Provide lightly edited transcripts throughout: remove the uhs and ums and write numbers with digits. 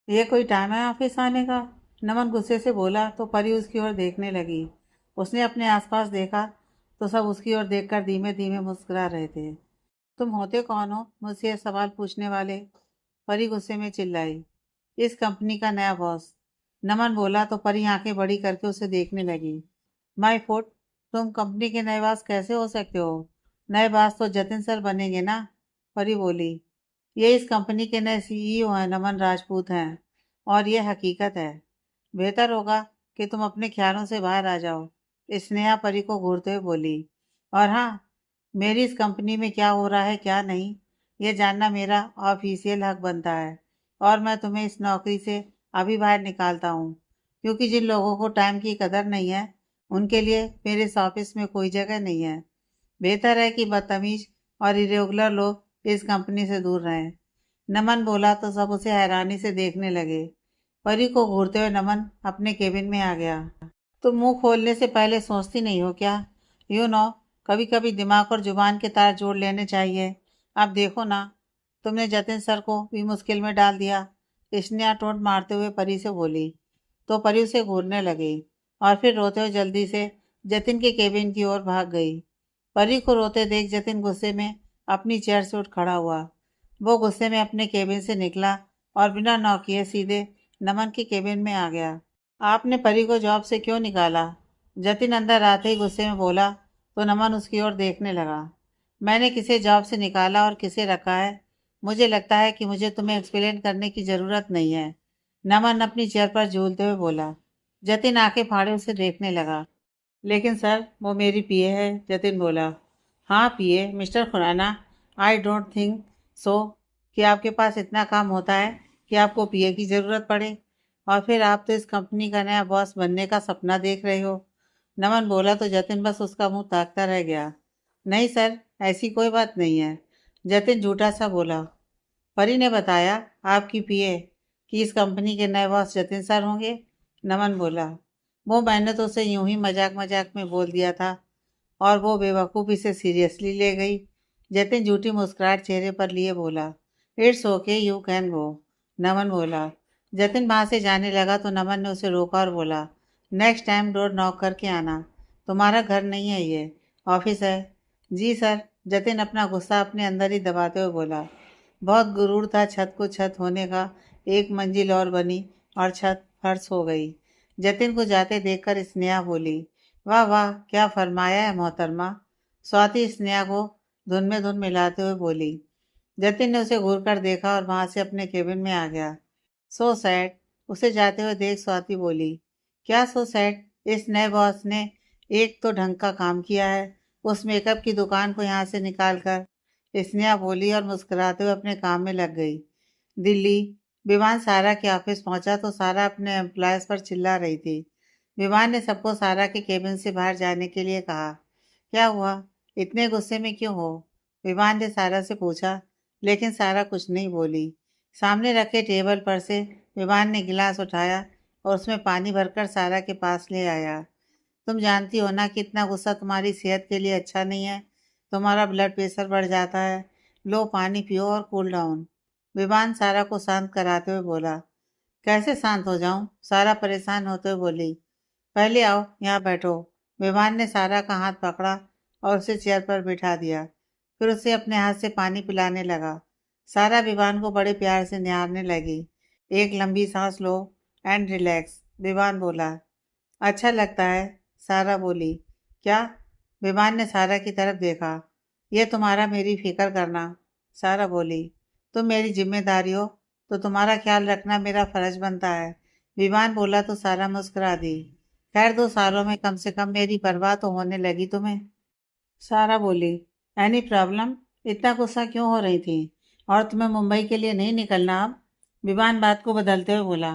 ये कोई टाइम है ऑफिस आने का? नमन गुस्से से बोला तो परी उसकी ओर देखने लगी। उसने अपने आसपास देखा तो सब उसकी ओर देखकर धीमे धीमे मुस्कुरा रहे थे। तुम होते कौन हो मुझसे ये सवाल पूछने वाले? परी गुस्से में चिल्लाई। इस कंपनी का नया बॉस। नमन बोला तो परी आंखें बड़ी करके उसे देखने लगी। माय फुट, तुम कंपनी के नए बॉस कैसे हो सकते हो? नए बॉस तो जतिन सर बनेंगे ना? परी बोली। ये इस कंपनी के नए सीईओ हैं, नमन राजपूत हैं। और ये हकीकत है। बेहतर होगा कि तुम अपने ख्यालों से बाहर आ जाओ। स्नेहा परी को घूरते हुए बोली। और हाँ, मेरी इस कंपनी में क्या हो रहा है क्या नहीं, ये जानना मेरा ऑफिशियल हक बनता है। और मैं तुम्हें इस नौकरी से अभी बाहर निकालता हूँ, क्योंकि जिन लोगों को टाइम की कदर नहीं है उनके लिए मेरे इस ऑफिस में कोई जगह नहीं है। बेहतर है कि बदतमीज और इरेगुलर लोग इस कंपनी से दूर रहें। नमन बोला तो सब उसे हैरानी से देखने लगे। परी को घूरते हुए नमन अपने केबिन में आ गया। तुम मुंह खोलने से पहले सोचती नहीं हो क्या? कभी कभी दिमाग और जुबान के तार जोड़ लेने चाहिए। अब देखो ना, तुमने जतिन सर को भी मुश्किल में डाल दिया। स्नेहा टोंट मारते हुए परी से बोली। तो परी उसे घूरने लगी और फिर रोते हुए जल्दी से जतिन के केबिन की ओर भाग गई। परी को रोते देख जतिन गुस्से में अपनी चेयर से उठ खड़ा हुआ। वो गुस्से में अपने केबिन से निकला और बिना नॉक किए सीधे नमन के केबिन में आ गया। आपने परी को जॉब से क्यों निकाला? जतिन अंदर आते ही गुस्से में बोला तो नमन उसकी ओर देखने लगा। मैंने किसे जॉब से निकाला और किसे रखा है, मुझे लगता है कि मुझे तुम्हें एक्सप्लेन करने की ज़रूरत नहीं है। नमन अपनी चेयर पर झूलते हुए बोला। जतिन आंखें फाड़े उसे देखने लगा। लेकिन सर, वो मेरी पीए है, जतिन बोला। हाँ PA, mister Khurana. I don't think so कि आपके पास इतना काम होता है कि आपको पीए की ज़रूरत पड़े। और फिर आप तो इस कंपनी का नया बॉस बनने का सपना देख रहे हो। नमन बोला तो जतिन बस उसका मुंह ताकता रह गया। नहीं सर, ऐसी कोई बात नहीं है, जतिन झूठा सा बोला। परी ने बताया, आपकी पीए, कि इस कंपनी के नए बॉस जतिन सर होंगे। नमन बोला। वो मैंने तो उसे यूं ही मजाक मजाक में बोल दिया था और वो बेवकूफ़ी से सीरियसली ले गई। जतिन झूठी मुस्कुराहट चेहरे पर लिए बोला। It's okay, you can go. Naman बोला। जतिन वहां से जाने लगा तो नमन ने उसे रोका और बोला। नेक्स्ट टाइम डोर नॉक करके आना। तुम्हारा घर नहीं है ये, ऑफिस है। जी सर। जतिन अपना गुस्सा अपने अंदर ही दबाते हुए बोला। बहुत गुरूर था छत को छत होने का। एक मंजिल और बनी और छत फर्श हो गई। जतिन को जाते देखकर स्नेहा बोली। वाह वाह, क्या फरमाया है मोहतरमा। स्वाति स्नेहा को धुन में धुन मिलाते हुए बोली। जतिन ने उसे घूर कर देखा और वहां से अपने केबिन में आ गया। So sad. उसे जाते हुए देख स्वाति बोली। क्या सो सैड? इस नए बॉस ने एक तो ढंग का काम किया है, उस मेकअप की दुकान को यहाँ से निकाल कर। स्नेहा बोली और मुस्कुराते हुए अपने काम में लग गई। दिल्ली। विमान सारा के ऑफिस पहुंचा तो सारा अपने एम्प्लॉयज पर चिल्ला रही थी। विमान ने सबको सारा के केबिन से बाहर जाने के लिए कहा। क्या हुआ, इतने गुस्से में क्यों हो? विमान ने सारा से पूछा, लेकिन सारा कुछ नहीं बोली। सामने रखे टेबल पर से विमान ने गिलास उठाया और उसमें पानी भरकर सारा के पास ले आया। तुम जानती हो ना कि इतना गुस्सा तुम्हारी सेहत के लिए अच्छा नहीं है। तुम्हारा ब्लड प्रेशर बढ़ जाता है। लो पानी पियो और कूल डाउन। विमान सारा को शांत कराते हुए बोला। कैसे शांत हो जाऊं? सारा परेशान होते हुए बोली। पहले आओ यहाँ बैठो। विमान ने सारा का हाथ पकड़ा और उसे चेयर पर बिठा दिया। फिर उसे अपने हाथ से पानी पिलाने लगा। सारा विमान को बड़े प्यार से निहारने लगी। एक लंबी सांस लो एंड रिलैक्स, विमान बोला। अच्छा लगता है, सारा बोली। क्या? विमान ने सारा की तरफ देखा। यह तुम्हारा मेरी फिक्र करना, सारा बोली। तुम मेरी जिम्मेदारी हो तो तुम्हारा ख्याल रखना मेरा फर्ज बनता है, विमान बोला तो सारा मुस्कुरा दी। खैर 2 सालों में कम से कम मेरी परवाह तो होने लगी तुम्हें, सारा बोली। Any problem? इतना गुस्सा क्यों हो रही थी? और तुम्हें मुंबई के लिए नहीं निकलना अब? विमान बात को बदलते हुए बोला।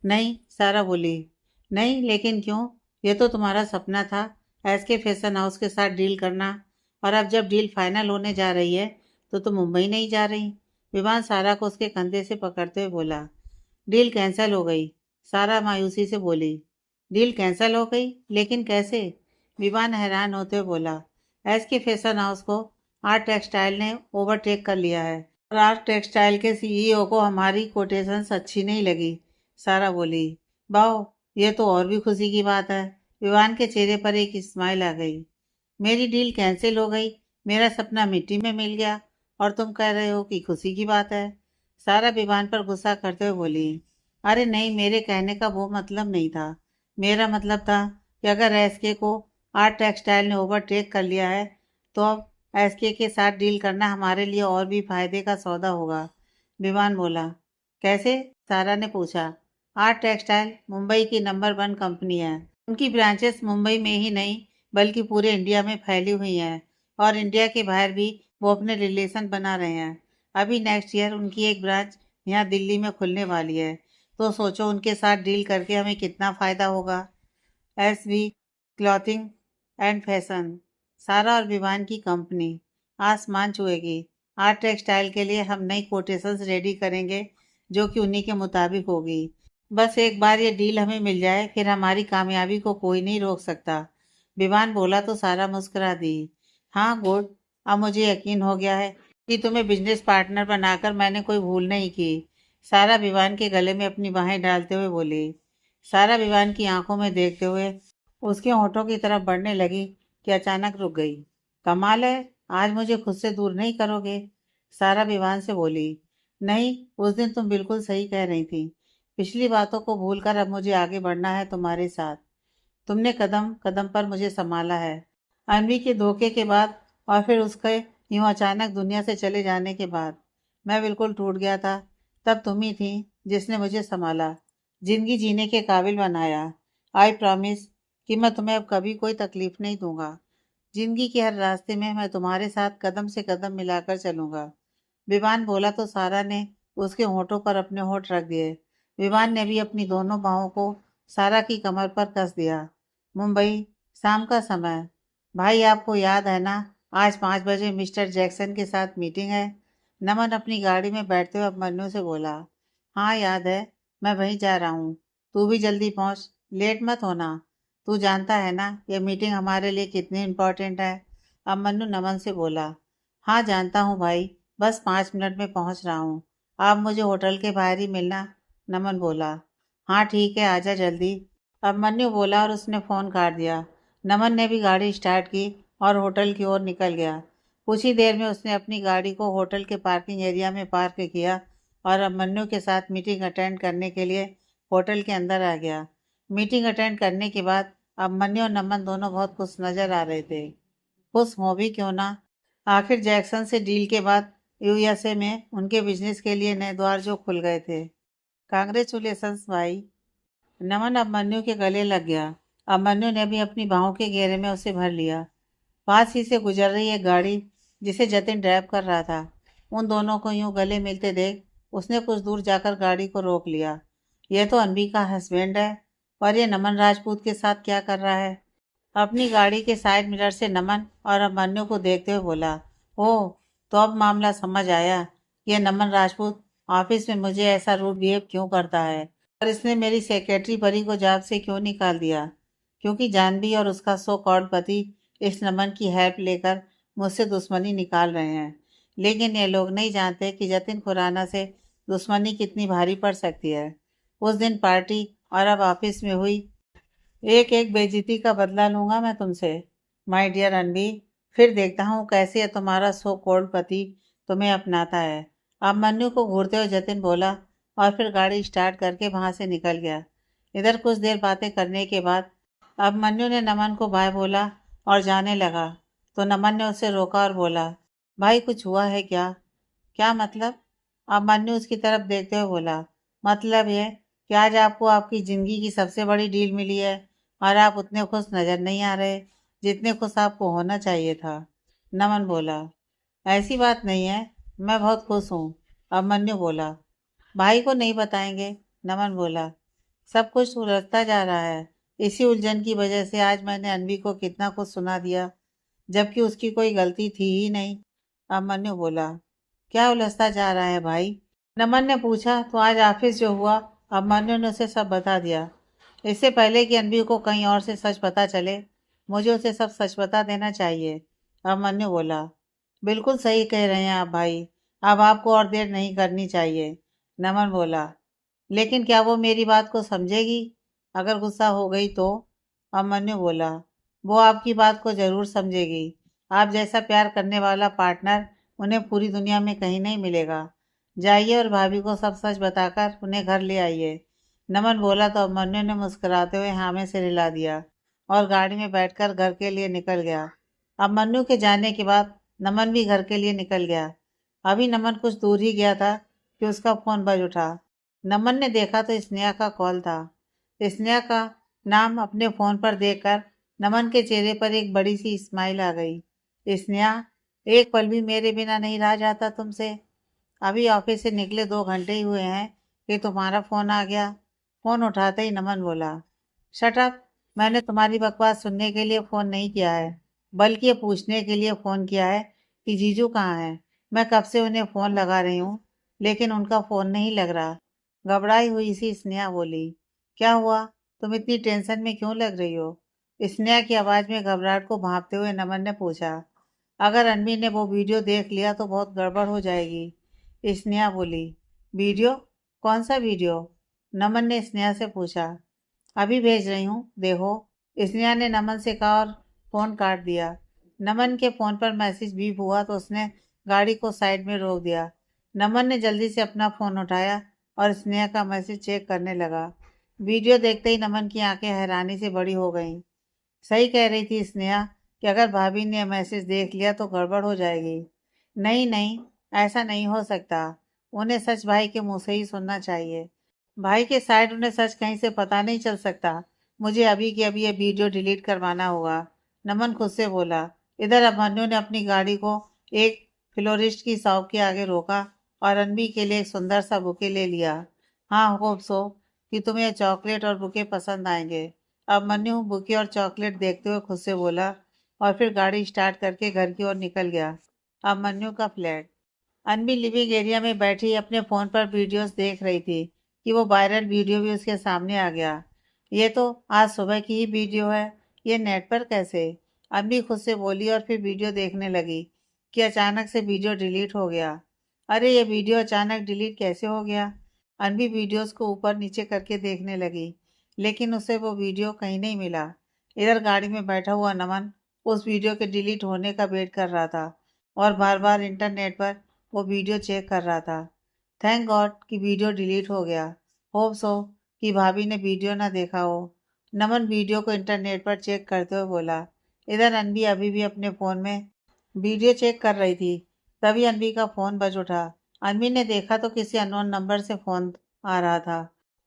नहीं, सारा बोली। नहीं, लेकिन क्यों? ये तो तुम्हारा सपना था, एसके फैशन हाउस के साथ डील करना। और अब जब डील फाइनल होने जा रही है तो तुम मुंबई नहीं जा रही। विमान सारा को उसके कंधे से पकड़ते हुए बोला। डील कैंसिल हो गई, सारा मायूसी से बोली। डील कैंसिल हो गई? लेकिन कैसे? विमान हैरान होते हुए बोला। एसके फैशन हाउस को आर्ट टेक्सटाइल ने ओवरटेक कर लिया है। राज टेक्सटाइल के सीईओ को हमारी कोटेशंस अच्छी नहीं लगी। सारा बोली। वाह, ये तो और भी खुशी की बात है। विवान के चेहरे पर एक स्माइल आ गई। मेरी डील कैंसिल हो गई, मेरा सपना मिट्टी में मिल गया, और तुम कह रहे हो कि खुशी की बात है। सारा विवान पर गुस्सा करते हुए बोली। अरे नहीं, मेरे कहने का वो मतलब नहीं था। मेरा मतलब था कि अगर एसके को आर्ट टेक्सटाइल ने ओवरटेक कर लिया है, तो अब एसके के साथ डील करना हमारे लिए और भी फायदे का सौदा होगा। विवान बोला। कैसे? सारा ने पूछा। आर्ट टेक्सटाइल मुंबई की नंबर 1 कंपनी है। उनकी ब्रांचेस मुंबई में ही नहीं बल्कि पूरे इंडिया में फैली हुई हैं, और इंडिया के बाहर भी वो अपने रिलेशन बना रहे हैं। अभी नेक्स्ट ईयर उनकी एक ब्रांच यहाँ दिल्ली में खुलने वाली है, तो सोचो उनके साथ डील करके हमें कितना फ़ायदा होगा। एसवी क्लॉथिंग एंड फैशन, सारा और विवान की कंपनी आसमान छुएगी। आर्ट टेक्सटाइल के लिए हम नई कोटेशंस रेडी करेंगे जो कि उन्हीं के मुताबिक होगी। बस एक बार ये डील हमें मिल जाए, फिर हमारी कामयाबी को कोई नहीं रोक सकता। विवान बोला तो सारा मुस्कुरा दी। हाँ गुड, अब मुझे यकीन हो गया है कि तुम्हें बिजनेस पार्टनर बनाकर मैंने कोई भूल नहीं की। सारा विवान के गले में अपनी बाहें डालते हुए बोली। सारा विवान की आंखों में देखते हुए उसके होठों की तरफ बढ़ने लगी कि अचानक रुक गई। कमाल है, आज मुझे खुद से दूर नहीं करोगे? सारा विवान से बोली। नहीं, उस दिन तुम बिल्कुल सही कह रही थी। पिछली बातों को भूलकर अब मुझे आगे बढ़ना है तुम्हारे साथ। तुमने कदम कदम पर मुझे संभाला है। अनवी के धोखे के बाद, और फिर उसके यूं अचानक दुनिया से चले जाने के बाद मैं बिल्कुल टूट गया था। तब तुम ही थी जिसने मुझे संभाला, जिंदगी जीने के काबिल बनाया। आई प्रॉमिस कि मैं तुम्हें अब कभी कोई तकलीफ नहीं दूंगा। जिंदगी के हर रास्ते में मैं तुम्हारे साथ कदम से कदम मिलाकर चलूंगा। विवान बोला तो सारा ने उसके होठों पर अपने होठ रख दिए। विवान ने भी अपनी दोनों बाहों को सारा की कमर पर कस दिया। मुंबई, शाम का समय। भाई आपको याद है ना, आज 5 बजे मिस्टर जैक्सन के साथ मीटिंग है। नमन अपनी गाड़ी में बैठते हुए अभिमन्यु से बोला। हाँ याद है, मैं वहीं जा रहा हूँ। तू भी जल्दी पहुँच, लेट मत होना। तू जानता है ना ये मीटिंग हमारे लिए कितनी इम्पोर्टेंट है। अभिमन्यु नमन से बोला। हाँ जानता हूँ भाई, बस 5 मिनट में पहुँच रहा हूँ। आप मुझे होटल के बाहर ही मिलना। नमन बोला। हाँ ठीक है, आजा जल्दी। अभिमन्यु बोला और उसने फ़ोन काट दिया। नमन ने भी गाड़ी स्टार्ट की और होटल की ओर निकल गया। कुछ ही देर में उसने अपनी गाड़ी को होटल के पार्किंग एरिया में पार्क किया और अभिमन्यु के साथ मीटिंग अटेंड करने के लिए होटल के अंदर आ गया। मीटिंग अटेंड करने के बाद अभिमन्यु और नमन दोनों बहुत खुश नजर आ रहे थे। खुश हो भी क्यों ना, आखिर जैक्सन से डील के बाद यूएसए में उनके बिजनेस के लिए नए द्वार जो खुल गए थे। कांग्रेचुलेशंस भाई। नमन अभिमन्यु के गले लग गया। अभिमन्यु ने भी अपनी बाहों के घेरे में उसे भर लिया। पास ही से गुजर रही एक गाड़ी जिसे जतिन ड्राइव कर रहा था, उन दोनों को यूं गले मिलते देख उसने कुछ दूर जाकर गाड़ी को रोक लिया। यह तो अनवी का हस्बैंड है, और ये नमन राजपूत के साथ क्या कर रहा है? अपनी गाड़ी के साइड मिरर से नमन और अभिमन्यु को देखते हुए बोला। ओह, तो अब मामला समझ आया। यह नमन राजपूत ऑफिस में मुझे ऐसा रूड बिहेव क्यों करता है, और इसने मेरी सेक्रेटरी परी को जॉब से क्यों निकाल दिया? क्योंकि जानवी और उसका सो कॉल्ड पति इस नमन की हेल्प लेकर मुझसे दुश्मनी निकाल रहे हैं। लेकिन ये लोग नहीं जानते कि जतिन खुराना से दुश्मनी कितनी भारी पड़ सकती है। उस दिन पार्टी और अब ऑफिस में हुई एक एक बेइज्जती का बदला लूंगा मैं तुमसे। माय डियर अनवी, फिर देखता हूँ कैसे है तुम्हारा सो कॉल्ड पति तुम्हें अपनाता है। अभिमन्यु को घूरते हुए जतिन बोला और फिर गाड़ी स्टार्ट करके वहां से निकल गया। इधर कुछ देर बातें करने के बाद अभिमन्यु ने नमन को बाय बोला और जाने लगा, तो नमन ने उसे रोका और बोला। भाई कुछ हुआ है क्या? क्या मतलब? अभिमन्यु उसकी तरफ देखते हुए बोला। मतलब ये कि आज आपको आपकी जिंदगी की सबसे बड़ी डील मिली है, और आप उतने खुश नजर नहीं आ रहे जितने खुश आपको होना चाहिए था। नमन बोला। ऐसी बात नहीं है, मैं बहुत खुश हूँ। अभिमन्यु बोला। भाई को नहीं बताएंगे? नमन बोला। सब कुछ उलझता जा रहा है। इसी उलझन की वजह से आज मैंने अनवी को कितना कुछ सुना दिया, जबकि उसकी कोई गलती थी ही नहीं। अभिमन्यु बोला। क्या उलझता जा रहा है भाई? नमन ने पूछा। तो आज ऑफिस जो हुआ, अभिमन्यु ने उसे सब बता दिया। इससे पहले कि अनवी को कहीं और से सच पता चले, मुझे उसे सब सच बता देना चाहिए। अभिमन्यु बोला। बिल्कुल सही कह रहे हैं आप भाई, अब आपको और देर नहीं करनी चाहिए। नमन बोला। लेकिन क्या वो मेरी बात को समझेगी? अगर गुस्सा हो गई तो? अभिमन्यु बोला। वो आपकी बात को जरूर समझेगी। आप जैसा प्यार करने वाला पार्टनर उन्हें पूरी दुनिया में कहीं नहीं मिलेगा। जाइए और भाभी को सब सच बताकर उन्हें घर ले आइए। नमन बोला तो अभिमन्यु ने मुस्कुराते हुए हाँ में सिर हिला दिया और गाड़ी में बैठकर घर के लिए निकल गया। अभिमन्यु के जाने के बाद नमन भी घर के लिए निकल गया। अभी नमन कुछ दूर ही गया था कि उसका फोन बज उठा। नमन ने देखा तो स्नेहा का कॉल था। स्नेहा का नाम अपने फोन पर देखकर नमन के चेहरे पर एक बड़ी सी स्माइल आ गई। स्नेहा, एक पल भी मेरे बिना नहीं रहा जाता तुमसे। अभी ऑफिस से निकले 2 घंटे ही हुए हैं कि तुम्हारा फोन आ गया। फोन उठाते ही नमन बोला। Shut up. मैंने तुम्हारी बकवास सुनने के लिए फोन नहीं किया है, बल्कि ये पूछने के लिए फोन किया है कि जीजू कहाँ है। मैं कब से उन्हें फोन लगा रही हूँ, लेकिन उनका फोन नहीं लग रहा। घबराई हुई सी स्नेहा बोली। क्या हुआ? तुम इतनी टेंशन में क्यों लग रही हो? स्नेहा की आवाज में घबराहट को भांपते हुए नमन ने पूछा। अगर रणबीर ने वो वीडियो देख लिया तो बहुत गड़बड़ हो जाएगी। स्नेहा बोली। वीडियो? कौन सा वीडियो? नमन ने स्नेहा से पूछा। अभी भेज रही हूँ, देखो। स्नेहा ने नमन से कहा और फोन काट दिया। नमन के फोन पर मैसेज बीप हुआ तो उसने गाड़ी को साइड में रोक दिया। नमन ने जल्दी से अपना फोन उठाया और स्नेहा का मैसेज चेक करने लगा। वीडियो देखते ही नमन की आंखें हैरानी से बड़ी हो गईं। सही कह रही थी स्नेहा कि अगर भाभी ने मैसेज देख लिया तो गड़बड़ हो जाएगी। नहीं नहीं, ऐसा नहीं हो सकता। उन्हें सच भाई के मुंह से ही सुनना चाहिए। भाई के साइड उन्हें सच कहीं से पता नहीं चल सकता। मुझे अभी के अभी ये वीडियो डिलीट करवाना होगा। नमन खुद से बोला। इधर अभिमन्यु ने अपनी गाड़ी को एक फ्लोरिस्ट की शॉप के आगे रोका और अनबी के लिए एक सुंदर सा बुके ले लिया। हाँ, होप सो कि तुम्हें चॉकलेट और बुके पसंद आएंगे। अभिमन्यु बुके और चॉकलेट देखते हुए खुद से बोला और फिर गाड़ी स्टार्ट करके घर की ओर निकल गया। अभिमन्यु का फ्लैट। अनबी लिविंग एरिया में बैठी अपने फ़ोन पर वीडियोस देख रही थी कि वो वायरल वीडियो भी उसके सामने आ गया। ये तो आज सुबह की ही वीडियो है, ये नेट पर कैसे? अनबी खुद से बोली और फिर वीडियो देखने लगी कि अचानक से वीडियो डिलीट हो गया। अरे, ये वीडियो अचानक डिलीट कैसे हो गया? अनबी वीडियोस को ऊपर नीचे करके देखने लगी, लेकिन उसे वो वीडियो कहीं नहीं मिला। इधर गाड़ी में बैठा हुआ नमन उस वीडियो के डिलीट होने का वेट कर रहा था और बार बार इंटरनेट पर वो वीडियो चेक कर रहा था। थैंक गॉड कि वीडियो डिलीट हो गया। होप सो कि भाभी ने वीडियो ना देखा हो। नमन वीडियो को इंटरनेट पर चेक करते हुए बोला। इधर अनबी अभी भी अपने फ़ोन में वीडियो चेक कर रही थी। तभी अनबी का फ़ोन बज उठा। अनबी ने देखा तो किसी अननोन नंबर से फ़ोन आ रहा था।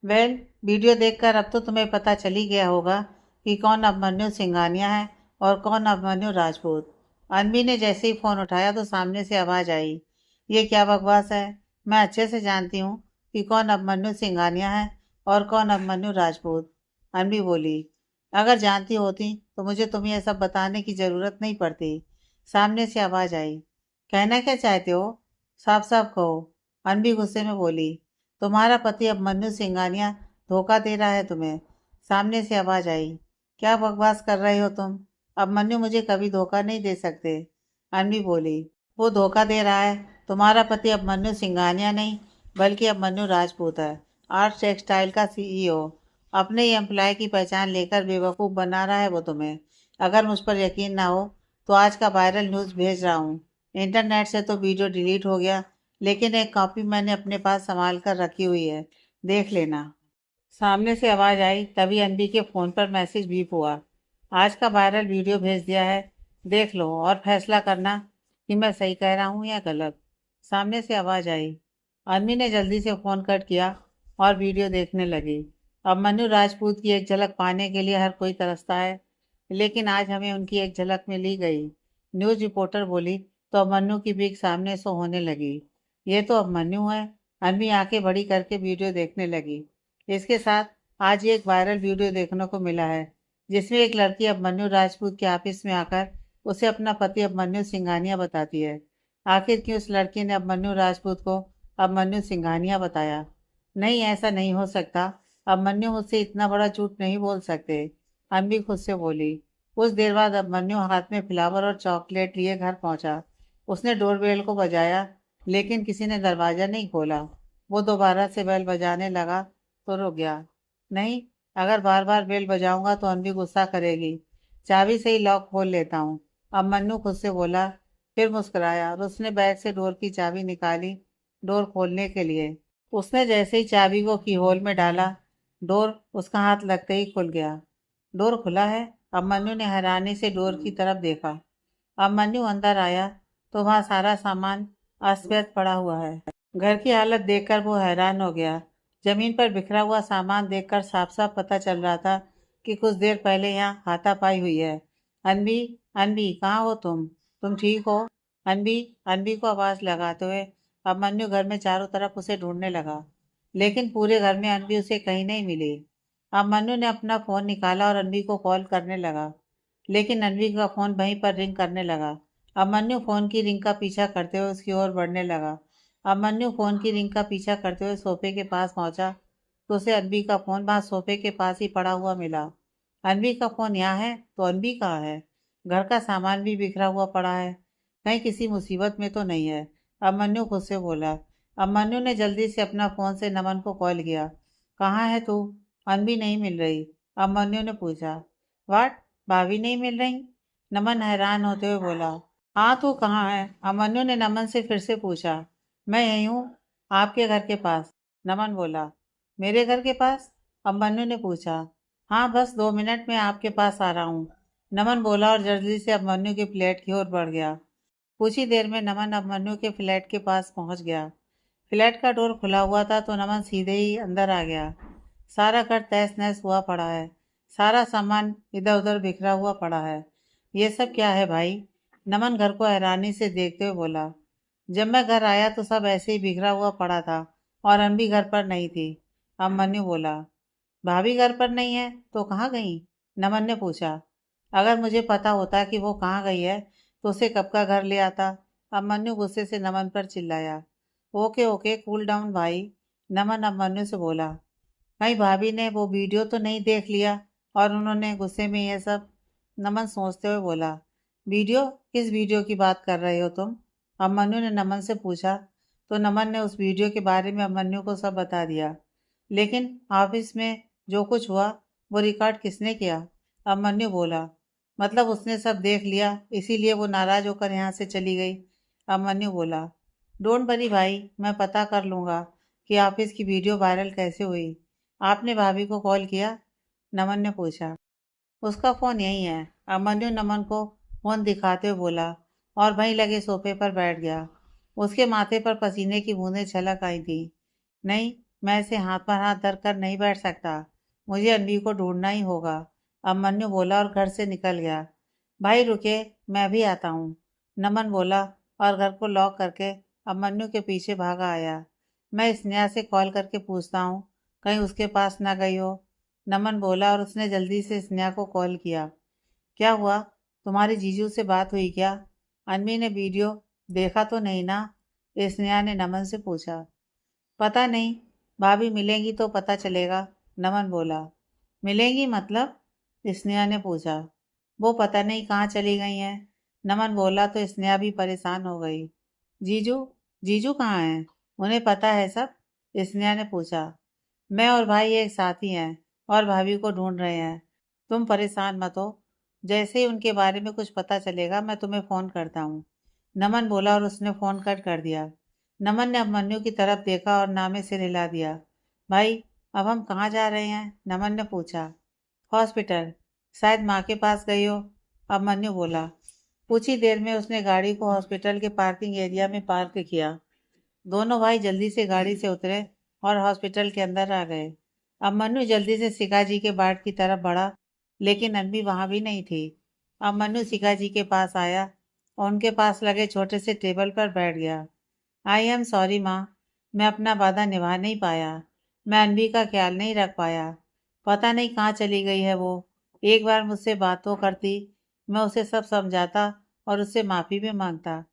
वेल, वीडियो देखकर अब तो तुम्हें पता चल ही गया होगा कि कौन अभिमन्यु सिंघानिया है और कौन अभिमन्यु राजपूत। अनबी ने जैसे ही फ़ोन उठाया तो सामने से आवाज़ आई। ये क्या बकवास है? मैं अच्छे से जानती हूँ कि कौन अभिमन्यु सिंघानिया है और कौन अभिमन्यु राजपूत। अनबी बोली। अगर जानती होती तो मुझे तुम्हें यह सब बताने की ज़रूरत नहीं पड़ती। सामने से आवाज़ आई। कहना क्या चाहते हो? साफ साफ कहो। अनबी गुस्से में बोली। तुम्हारा पति अभिमन्यु सिंघानिया धोखा दे रहा है तुम्हें। सामने से आवाज़ आई। क्या बकवास कर रहे हो तुम? अभिमन्यु मुझे कभी धोखा नहीं दे सकते। अनबी बोली। वो धोखा दे रहा है। तुम्हारा पति अभिमन्यु सिंघानिया नहीं, बल्कि अभिमन्यु राजपूत है, आर्ट टेक्सटाइल का सीईओ। अपने ही एम्प्लॉय की पहचान लेकर बेवकूफ़ बना रहा है वो तुम्हें। अगर मुझ पर यकीन ना हो तो आज का वायरल न्यूज़ भेज रहा हूँ। इंटरनेट से तो वीडियो डिलीट हो गया, लेकिन एक कॉपी मैंने अपने पास संभाल कर रखी हुई है, देख लेना। सामने से आवाज़ आई। तभी अनबी के फ़ोन पर मैसेज बीप हुआ। आज का वायरल वीडियो भेज दिया है, देख लो और फैसला करना कि मैं सही कह रहा हूँ या गलत। सामने से आवाज़ आई। अनबी ने जल्दी से फ़ोन कट किया और वीडियो देखने लगी। अब मनु राजपूत की एक झलक पाने के लिए हर कोई तरसता है, लेकिन आज हमें उनकी एक झलक में ली गई। न्यूज़ रिपोर्टर बोली तो अभिमन्यु की बीक सामने से होने लगी। ये तो अभिमन्यु है। अनबी आंखें बड़ी करके वीडियो देखने लगी। इसके साथ आज एक वायरल वीडियो देखने को मिला है, जिसमें एक लड़की अभिमन्यु राजपूत के ऑफिस में आकर उसे अपना पति अभिमन्यु सिंघानिया बताती है। आखिर क्यों उस लड़की ने अभिमन्यु राजपूत को अभिमन्यु सिंघानिया बताया? नहीं, ऐसा नहीं हो सकता। अभिमन्यु मुझसे इतना बड़ा झूठ नहीं बोल सकते। अम्मी खुद से बोली। कुछ देर बाद अभिमन्यु हाथ में फ्लावर और चॉकलेट लिए घर पहुंचा। उसने डोरबेल को बजाया लेकिन किसी ने दरवाज़ा नहीं खोला। वो दोबारा से बेल बजाने लगा तो रुक गया। नहीं, अगर बार बार बेल बजाऊंगा तो अनवी गुस्सा करेगी। चाबी से ही लॉक खोल लेता हूँ। अब मन्नू खुद से बोला, फिर मुस्कुराया और उसने बैग से डोर की चाबी निकाली डोर खोलने के लिए। उसने जैसे ही चाबी को कीहोल में डाला, डोर उसका हाथ लगते ही खुल गया। डोर खुला है। अब मन्नू ने हैरानी से डोर की तरफ देखा। अब मन्नू अंदर आया तो वहाँ सारा सामान अस्त व्यस्त पड़ा हुआ है। घर की हालत देखकर वो हैरान हो गया। जमीन पर बिखरा हुआ सामान देखकर साफ साफ पता चल रहा था कि कुछ देर पहले यहाँ हाथापाई हुई है। अनवी, अनवी कहाँ हो तुम ठीक हो? अनवी, अनवी को आवाज लगाते हुए अब मन्नू घर में चारों तरफ उसे ढूंढने लगा, लेकिन पूरे घर में अनवी उसे कहीं नहीं मिली। अब मन्नू ने अपना फोन निकाला और अनवी को कॉल करने लगा, लेकिन अनवी का फोन वहीं पर रिंग करने लगा। अभिमन्यु फोन की रिंग का पीछा करते हुए उसकी ओर बढ़ने लगा। अभिमन्यु फोन की रिंग का पीछा करते हुए सोफे के पास पहुंचा तो उसे अनवी का फोन वहां सोफे के पास ही पड़ा हुआ मिला। अनवी का फोन यहाँ है तो अनवी कहाँ है? घर का सामान भी बिखरा हुआ पड़ा है, कहीं किसी मुसीबत में तो नहीं है? अभिमन्यु खुद से बोला। अभिमन्यु ने जल्दी से अपना फोन से नमन को कॉल किया। कहाँ है तू? अनवी नहीं मिल रही, अभिमन्यु ने पूछा। वाट, भाभी नहीं मिल रही? नमन हैरान होते हुए बोला। हाँ, तू कहाँ है? अभिमन्यु ने नमन से फिर से पूछा। मैं यहीं हूँ, आपके घर के पास, नमन बोला। मेरे घर के पास? अभिमन्यु ने पूछा। हाँ, बस 2 मिनट में आपके पास आ रहा हूँ, नमन बोला और जल्दी से अभिमन्यु के फ्लैट की ओर बढ़ गया। कुछ ही देर में नमन अभिमन्यु के फ्लैट के पास पहुंच गया। फ्लैट का डोर खुला हुआ था तो नमन सीधे ही अंदर आ गया। सारा घर तहस नहस हुआ पड़ा है। सारा सामान इधर उधर बिखरा हुआ पड़ा है। ये सब क्या है भाई? नमन घर को हैरानी से देखते हुए बोला। जब मैं घर आया तो सब ऐसे ही बिखरा हुआ पड़ा था और अम्मी घर पर नहीं थी, अभिमन्यु बोला। भाभी घर पर नहीं है तो कहाँ गई? नमन ने पूछा। अगर मुझे पता होता कि वो कहाँ गई है तो उसे कब का घर ले आता, अभिमन्यु गुस्से से नमन पर चिल्लाया। ओके ओके, कूल डाउन भाई, नमन अभिमन्यु से बोला। कहीं भाभी ने वो वीडियो तो नहीं देख लिया और उन्होंने गुस्से में ये सब? नमन सोचते हुए बोला। वीडियो? किस वीडियो की बात कर रहे हो तुम? अभिमन्यु ने नमन से पूछा तो नमन ने उस वीडियो के बारे में अभिमन्यु को सब बता दिया। लेकिन ऑफिस में जो कुछ हुआ वो रिकॉर्ड किसने किया? अभिमन्यु बोला। मतलब उसने सब देख लिया इसीलिए वो नाराज होकर यहाँ से चली गई, अभिमन्यु बोला। डोंट वरी भाई, मैं पता कर लूँगा कि ऑफिस की वीडियो वायरल कैसे हुई। आपने भाभी को कॉल किया? नमन ने पूछा। उसका फ़ोन यहीं है, अभिमन्यु नमन को फ़ोन दिखाते हुए बोला और वहीं लगे सोफे पर बैठ गया। उसके माथे पर पसीने की बूंदें छलक आई थी। नहीं, मैं इसे हाथ पर हाथ धर कर नहीं बैठ सकता, मुझे अनवी को ढूंढना ही होगा, अभिमन्यु बोला और घर से निकल गया। भाई रुके, मैं भी आता हूँ, नमन बोला और घर को लॉक करके अभिमन्यु के पीछे भागा आया। मैं स्नेहा से कॉल करके पूछता हूँ, कहीं उसके पास ना गई हो, नमन बोला और उसने जल्दी से स्नेहा को कॉल किया। क्या हुआ, तुम्हारी जीजू से बात हुई क्या? अनवी ने वीडियो देखा तो नहीं ना, स्नेहा ने नमन से पूछा। पता नहीं, भाभी मिलेंगी तो पता चलेगा, नमन बोला। मिलेंगी मतलब? स्नेहा ने पूछा। वो पता नहीं कहाँ चली गई हैं, नमन बोला तो स्नेहा भी परेशान हो गई। जीजू, जीजू कहाँ हैं? उन्हें पता है सब? स्नेहा ने पूछा। मैं और भाई एक साथ ही हैं और भाभी को ढूंढ रहे हैं, तुम परेशान मत हो, जैसे ही उनके बारे में कुछ पता चलेगा मैं तुम्हें फ़ोन करता हूँ, नमन बोला और उसने फ़ोन कट कर दिया। नमन ने अभिमन्यु की तरफ देखा और नामे सिर हिला दिया। भाई, अब हम कहाँ जा रहे हैं, नमन ने पूछा। हॉस्पिटल, शायद माँ के पास गई हो, अभिमन्यु बोला। कुछ ही देर में उसने गाड़ी को हॉस्पिटल के पार्किंग एरिया में पार्क किया। दोनों भाई जल्दी से गाड़ी से उतरे और हॉस्पिटल के अंदर आ गए। अभिमन्यु जल्दी से शिखा जी के बार्ड की तरफ बढ़ा, लेकिन अनवी वहां भी नहीं थी। अभिमन्यु शिखा जी के पास आया और उनके पास लगे छोटे से टेबल पर बैठ गया। आई एम सॉरी माँ, मैं अपना वादा निभा नहीं पाया, मैं अनवी का ख्याल नहीं रख पाया, पता नहीं कहाँ चली गई है वो, एक बार मुझसे बात तो करती, मैं उसे सब समझाता और उससे माफ़ी भी मांगता।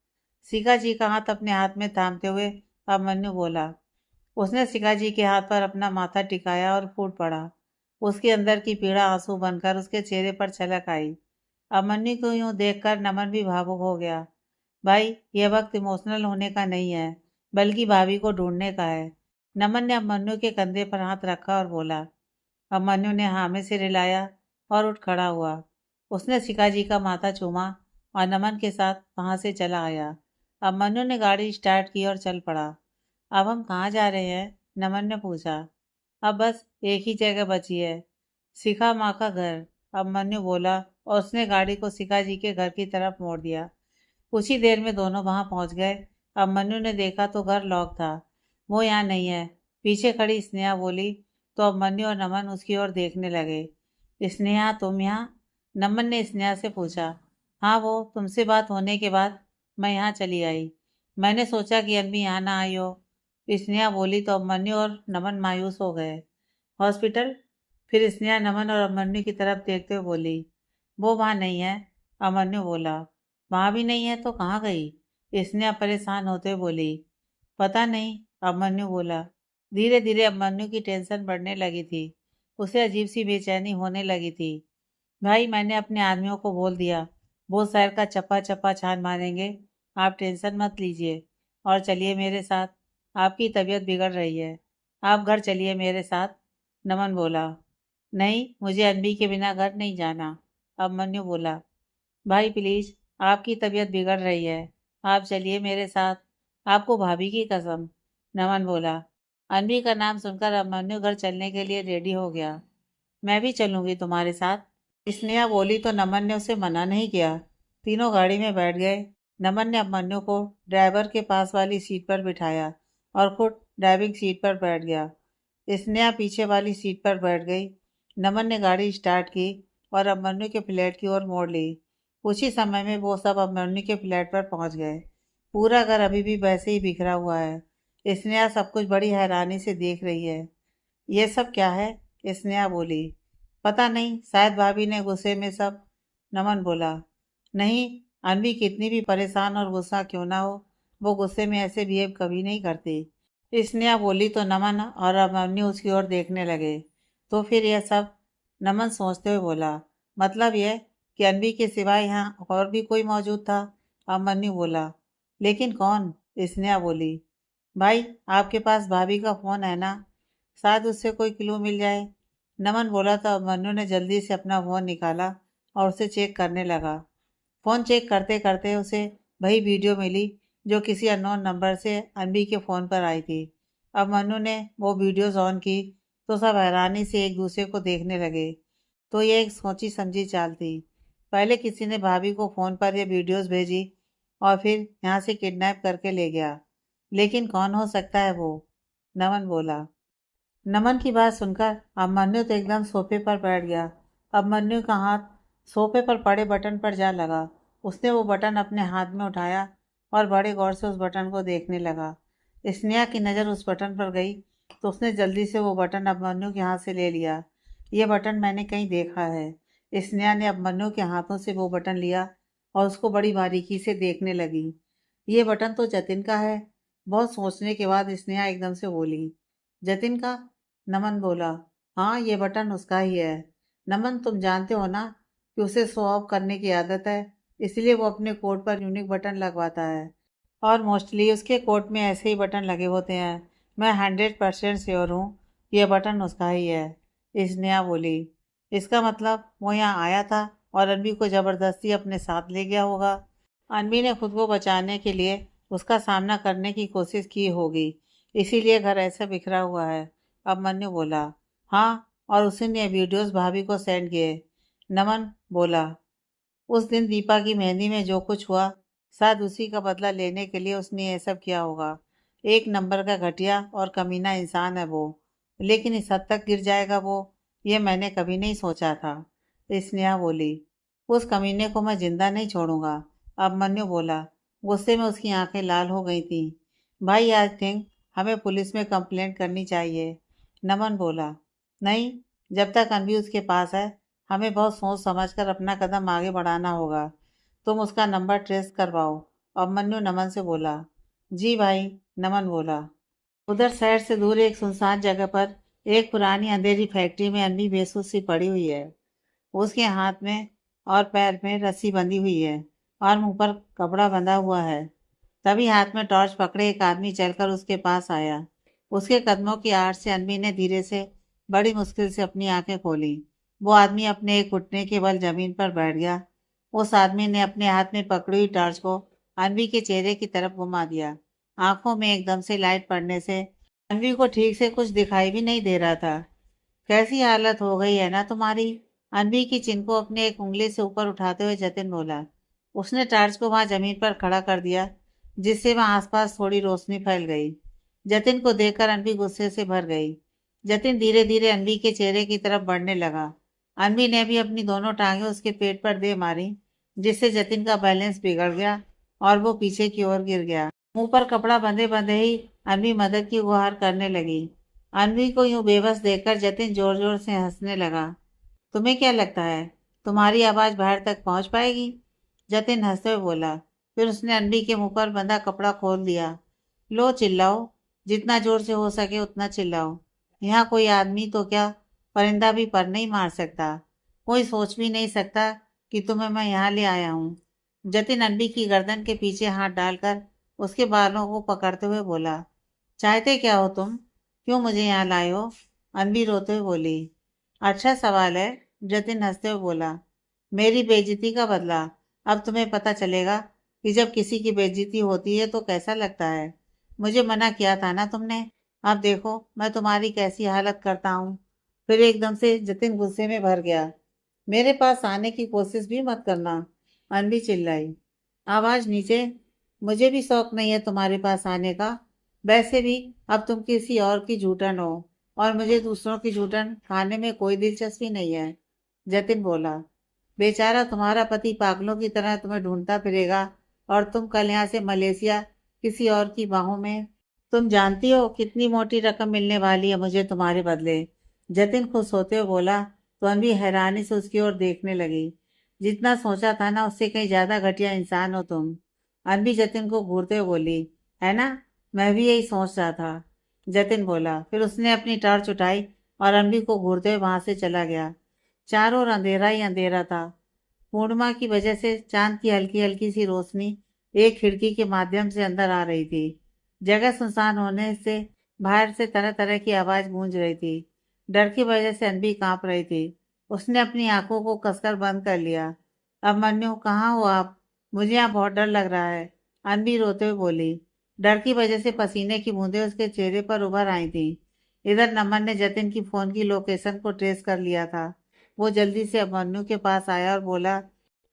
शिखा जी का हाथ अपने हाथ में थामते हुए अभिमन्यु बोला। उसने शिखा जी के हाथ पर अपना माथा टिकाया और फूट पड़ा। उसके अंदर की पीड़ा आंसू बनकर उसके चेहरे पर छलक आई। अभिमन्यु को यूं देखकर नमन भी भावुक हो गया। भाई यह वक्त इमोशनल होने का नहीं है, बल्कि भाभी को ढूंढने का है। नमन ने अभिमन्यु के कंधे पर हाथ रखा और बोला। अभिमन्यु ने हाँ में सिर हिलाया और उठ खड़ा हुआ। उसने शिखा जी का माथा चूमा और नमन के साथ वहां से चला आया। अभिमन्यु ने गाड़ी स्टार्ट की और चल पड़ा। अब हम कहाँ जा रहे हैं? नमन ने पूछा। अब बस एक ही जगह बची है, शिखा माँ का घर, अभिमन्यु बोला और उसने गाड़ी को शिखा जी के घर की तरफ मोड़ दिया। कुछ ही देर में दोनों वहां पहुंच गए। अभिमन्यु ने देखा तो घर लॉक था। वो यहाँ नहीं है, पीछे खड़ी स्नेहा बोली। तो अभिमन्यु और नमन उसकी ओर देखने लगे। स्नेहा तुम यहाँ? नमन ने स्नेहा से पूछा। हाँ, वो तुमसे बात होने के बाद मैं यहाँ चली आई। मैंने सोचा कि अनवी यहाँ ना आई हो, स्नेहा बोली। तो अभिमन्यु और नमन मायूस हो गए। हॉस्पिटल? फिर स्नेहा नमन और अभिमन्यु की तरफ देखते हुए बोली। वो वहाँ नहीं है, अभिमन्यु बोला। वहाँ भी नहीं है तो कहाँ गई? स्नेहा परेशान होते हुए बोली। पता नहीं, अभिमन्यु बोला। धीरे धीरे अभिमन्यु की टेंशन बढ़ने लगी थी। उसे अजीब सी बेचैनी होने लगी थी। भाई मैंने अपने आदमियों को बोल दिया, वो शहर का चप्पा चप्पा छान मारेंगे। आप टेंशन मत लीजिए और चलिए मेरे साथ। आपकी तबीयत बिगड़ रही है, आप घर चलिए मेरे साथ। नमन बोला। नहीं, मुझे अनबी के बिना घर नहीं जाना, अभिमन्यु बोला। भाई प्लीज, आपकी तबीयत बिगड़ रही है, आप चलिए मेरे साथ, आपको भाभी की कसम, नमन बोला। अनबी का नाम सुनकर अभिमन्यु घर चलने के लिए रेडी हो गया। मैं भी चलूंगी तुम्हारे साथ, स्नेहा बोली। तो नमन ने उसे मना नहीं किया। तीनों गाड़ी में बैठ गए। नमन ने अभिमन्यु को ड्राइवर के पास वाली सीट पर बिठाया और खुद ड्राइविंग सीट पर बैठ गया। स्नेहा पीछे वाली सीट पर बैठ गई। नमन ने गाड़ी स्टार्ट की और अभिमन्यु के फ्लैट की ओर मोड़ ली। कुछ ही समय में वो सब अभिमन्यु के फ्लैट पर पहुंच गए। पूरा घर अभी भी वैसे ही बिखरा हुआ है। स्नेहा सब कुछ बड़ी हैरानी से देख रही है। ये सब क्या है? स्नेहा बोली। पता नहीं, शायद भाभी ने गुस्से में सब, नमन बोला। नहीं, अनवी कितनी भी परेशान और गुस्सा क्यों ना हो, वो गुस्से में ऐसे बिहेव कभी नहीं करती, स्नेहा बोली। तो नमन और अभिमन्यु उसकी ओर देखने लगे। तो फिर यह सब, नमन सोचते हुए बोला। मतलब यह कि अनवी के सिवाय यहाँ और भी कोई मौजूद था, अभिमन्यु बोला। लेकिन कौन? स्नेहा बोली। भाई आपके पास भाभी का फोन है ना, शायद उससे कोई क्लू मिल जाए, नमन बोला। तो अभिमन्यु ने जल्दी से अपना फोन निकाला और उसे चेक करने लगा। फोन चेक करते करते उसे वही वीडियो मिली जो किसी अननोन नंबर से अनबी के फ़ोन पर आई थी। अभिमन्यु ने वो वीडियोस ऑन की तो सब हैरानी से एक दूसरे को देखने लगे। तो ये एक सोची समझी चाल थी। पहले किसी ने भाभी को फ़ोन पर ये वीडियोस भेजी और फिर यहाँ से किडनैप करके ले गया। लेकिन कौन हो सकता है वो? नमन बोला। नमन की बात सुनकर अभिमन्यु तो एकदम सोफे पर बैठ गया। अभिमन्यु का हाथ सोफे पर पड़े बटन पर जा लगा। उसने वो बटन अपने हाथ में उठाया और बड़े गौर से उस बटन को देखने लगा। स्नेहा की नज़र उस बटन पर गई तो उसने जल्दी से वो बटन अभिमन्यु के हाथ से ले लिया। ये बटन मैंने कहीं देखा है। स्नेहा ने अभिमन्यु के हाथों से वो बटन लिया और उसको बड़ी बारीकी से देखने लगी। ये बटन तो जतिन का है। बहुत सोचने के बाद स्नेहा एकदम से बोली। जतिन का? नमन बोला। हाँ, ये बटन उसका ही है। नमन तुम जानते हो ना कि उसे शो ऑफ करने की आदत है, इसलिए वो अपने कोट पर यूनिक बटन लगवाता है और मोस्टली उसके कोट में ऐसे ही बटन लगे होते हैं। मैं 100% श्योर हूँ ये बटन उसका ही है, स्नेहा बोली। इसका मतलब वो यहाँ आया था और अनवी को ज़बरदस्ती अपने साथ ले गया होगा। अनवी ने खुद को बचाने के लिए उसका सामना करने की कोशिश की होगी, इसीलिए घर ऐसा बिखरा हुआ है, अभिमन्यु बोला। हाँ, और उसी ने वीडियोस भाभी को सेंड किए, नमन बोला। उस दिन दीपा की मेहंदी में जो कुछ हुआ, शायद उसी का बदला लेने के लिए उसने ये सब किया होगा। एक नंबर का घटिया और कमीना इंसान है वो, लेकिन इस हद तक गिर जाएगा वो, ये मैंने कभी नहीं सोचा था, स्नेहा बोली। उस कमीने को मैं जिंदा नहीं छोड़ूंगा, अभिमन्यु बोला। गुस्से में उसकी आंखें लाल हो गई थीं। भाई आई थिंक हमें पुलिस में कंप्लेंट करनी चाहिए, नमन बोला। नहीं, जब तक अनवी उसके पास है हमें बहुत सोच समझकर अपना कदम आगे बढ़ाना होगा। तुम उसका नंबर ट्रेस करवाओ, अभिमन्यु नमन से बोला। जी भाई, नमन बोला। उधर शहर से दूर एक सुनसान जगह पर एक पुरानी अंधेरी फैक्ट्री में अनवी बेसुध सी पड़ी हुई है। उसके हाथ में और पैर में रस्सी बंधी हुई है और मुंह पर कपड़ा बंधा हुआ है। तभी हाथ में टॉर्च पकड़े एक आदमी चलकर उसके पास आया। उसके कदमों की आड़ से अनबी ने धीरे से बड़ी मुश्किल से अपनी आंखें खोली। वो आदमी अपने एक घुटने के बल जमीन पर बैठ गया। उस आदमी ने अपने हाथ में पकड़ी हुई टॉर्च को अनबी के चेहरे की तरफ घुमा दिया। आंखों में एकदम से लाइट पड़ने से अनबी को ठीक से कुछ दिखाई भी नहीं दे रहा था। कैसी हालत हो गई है ना तुम्हारी? अनबी की चिन को अपने एक उंगली से ऊपर उठाते हुए जतिन बोला। उसने टार्च को वहां जमीन पर खड़ा कर दिया, जिससे वहां आसपास थोड़ी रोशनी फैल गई। जतिन को देखकर अनबी गुस्से से भर गई। जतिन धीरे धीरे अनबी के चेहरे की तरफ बढ़ने लगा। अनबी ने भी अपनी दोनों टांगें उसके पेट पर दे मारी, जिससे जतिन का बैलेंस बिगड़ गया और वो पीछे की ओर गिर गया। मुंह पर कपड़ा बंधे बंधे ही अनबी मदद की गुहार करने लगी। अनवी को यूं बेबस देखकर जतिन जोर जोर से हंसने लगा। तुम्हें क्या लगता है तुम्हारी आवाज बाहर तक पहुंच पाएगी? जतिन हंसते हुए बोला। फिर उसने अनवी के मुंह पर बंधा कपड़ा खोल दिया। लो चिल्लाओ, जितना जोर से हो सके उतना चिल्लाओ। यहाँ कोई आदमी तो क्या, परिंदा भी पर नहीं मार सकता। कोई सोच भी नहीं सकता कि तुम्हें मैं यहाँ ले आया हूँ। जतिन अनवी की गर्दन के पीछे हाथ डालकर उसके बालों को पकड़ते हुए बोला। चाहते क्या हो तुम? क्यों मुझे यहाँ लाए हो? अनवी रोते हुए बोली। अच्छा सवाल है, जतिन हंसते हुए बोला। मेरी बेइज्जती का बदला अब तुम्हें पता चलेगा कि जब किसी की बेइज्जती होती है तो कैसा लगता है। मुझे मना किया था ना तुमने। अब देखो मैं तुम्हारी कैसी हालत करता हूँ। फिर एकदम से जतिन गुस्से में भर गया। मेरे पास आने की कोशिश भी मत करना, अनवी चिल्लाई। आवाज नीचे। मुझे भी शौक नहीं है तुम्हारे पास आने का। वैसे भी अब तुम किसी और की जूठन हो और मुझे दूसरों की जूठन खाने में कोई दिलचस्पी नहीं है। जतिन बोला। बेचारा तुम्हारा पति पागलों की तरह तुम्हें ढूंढता फिरेगा और तुम कल यहाँ से मलेशिया किसी और की बाहों में। तुम जानती हो कितनी मोटी रकम मिलने वाली है मुझे तुम्हारे बदले? जतिन खुश होते हुए बोला तो अनवी हैरानी से उसकी ओर देखने लगी। जितना सोचा था ना उससे कहीं ज्यादा घटिया इंसान हो तुम। अनवी जतिन को घूरते हुए बोली। है ना, मैं भी यही सोच रहा था, जतिन बोला। फिर उसने अपनी टॉर्च उठाई और अनवी को घूरते हुए वहां से चला गया। चारों ओर अंधेरा ही अंधेरा था। पूर्णिमा की वजह से चांद की हल्की हल्की सी रोशनी एक खिड़की के माध्यम से अंदर आ रही थी। जगह सुनसान होने से बाहर से तरह तरह की आवाज गूंज रही थी। डर की वजह से अनबी कांप रही थी। उसने अपनी आंखों को कसकर बंद कर लिया। अभिमन्यु, कहाँ हो आप? मुझे यहाँ बहुत डर लग रहा है, अनबी रोते हुए बोली। डर की वजह से पसीने की बूंदें उसके चेहरे पर उभर आई थी। इधर नमन ने जतिन की फोन की लोकेशन को ट्रेस कर लिया था। वो जल्दी से अभिमन्यु के पास आया और बोला।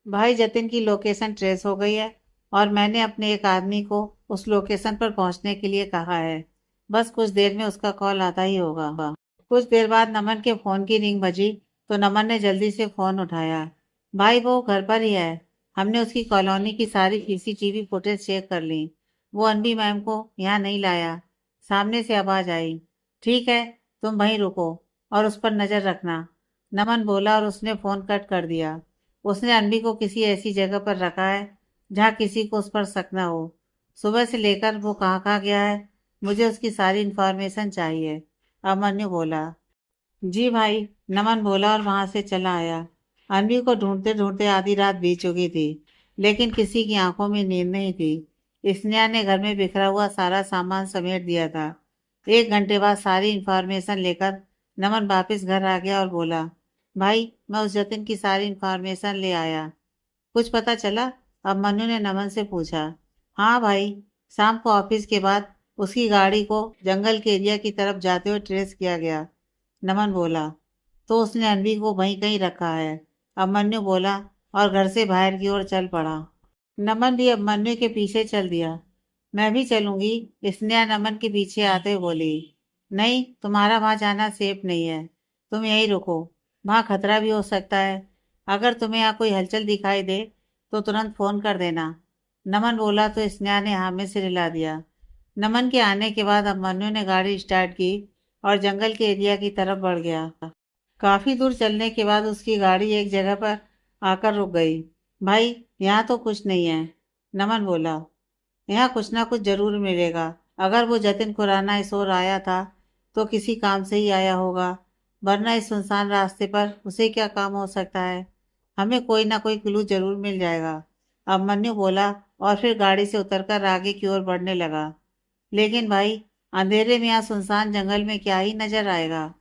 भाई, जतिन की लोकेशन ट्रेस हो गई है और मैंने अपने एक आदमी को उस लोकेशन पर पहुंचने के लिए कहा है। बस कुछ देर में उसका कॉल आता ही होगा। कुछ देर बाद नमन के फोन की रिंग बजी तो नमन ने जल्दी से फोन उठाया। भाई, वो घर पर ही है। हमने उसकी कॉलोनी की सारी सीसीटीवी फुटेज चेक कर ली। वो अनबी मैम को यहाँ नहीं लाया। सामने से आवाज आई। ठीक है, तुम वहीं रुको और उस पर नजर रखना, नमन बोला और उसने फोन कट कर दिया। उसने अनबी को किसी ऐसी जगह पर रखा है जहाँ किसी को उस पर शक न हो। सुबह से लेकर वो कहाँ कहाँ गया है, मुझे उसकी सारी इंफॉर्मेशन चाहिए, अभिमन्यु बोला। जी भाई, नमन बोला और वहां से चला आया। अनवी को ढूंढते ढूंढते आधी रात बीत चुकी थी, लेकिन किसी की आंखों में नींद नहीं थी। स्नेहा ने घर में बिखरा हुआ सारा सामान समेट दिया था। 1 घंटे बाद सारी इंफॉर्मेशन लेकर नमन वापस घर आ गया और बोला। भाई, मैं उस जतिन की सारी इंफॉर्मेशन ले आया। कुछ पता चला? अब मनु ने नमन से पूछा। हाँ भाई, शाम को ऑफिस के बाद उसकी गाड़ी को जंगल के एरिया की तरफ जाते हुए ट्रेस किया गया, नमन बोला। तो उसने अनवी को वहीं कहीं रखा है, अभिमन्यु बोला और घर से बाहर की ओर चल पड़ा। नमन भी अभिमन्यु के पीछे चल दिया। मैं भी चलूंगी, स्नेहा नमन के पीछे आते हुए बोली। नहीं, तुम्हारा वहां जाना सेफ नहीं है। तुम यहीं रुको, वहां खतरा भी हो सकता है। अगर तुम्हें यहाँ कोई हलचल दिखाई दे तो तुरंत फोन कर देना, नमन बोला तो स्नेहा ने हाँ में सिर हिला दिया। नमन के आने के बाद अभिमन्यु ने गाड़ी स्टार्ट की और जंगल के एरिया की तरफ बढ़ गया। काफी दूर चलने के बाद उसकी गाड़ी एक जगह पर आकर रुक गई। भाई, यहाँ तो कुछ नहीं है, नमन बोला। यहाँ कुछ ना कुछ जरूर मिलेगा। अगर वो जतिन खुराना इस ओर आया था तो किसी काम से ही आया होगा, वरना इस सुनसान रास्ते पर उसे क्या काम हो सकता है। हमें कोई ना कोई क्लू जरूर मिल जाएगा, अभिमन्यु बोला और फिर गाड़ी से उतरकर आगे की ओर बढ़ने लगा। लेकिन भाई, अंधेरे में यहाँ सुनसान जंगल में क्या ही नजर आएगा?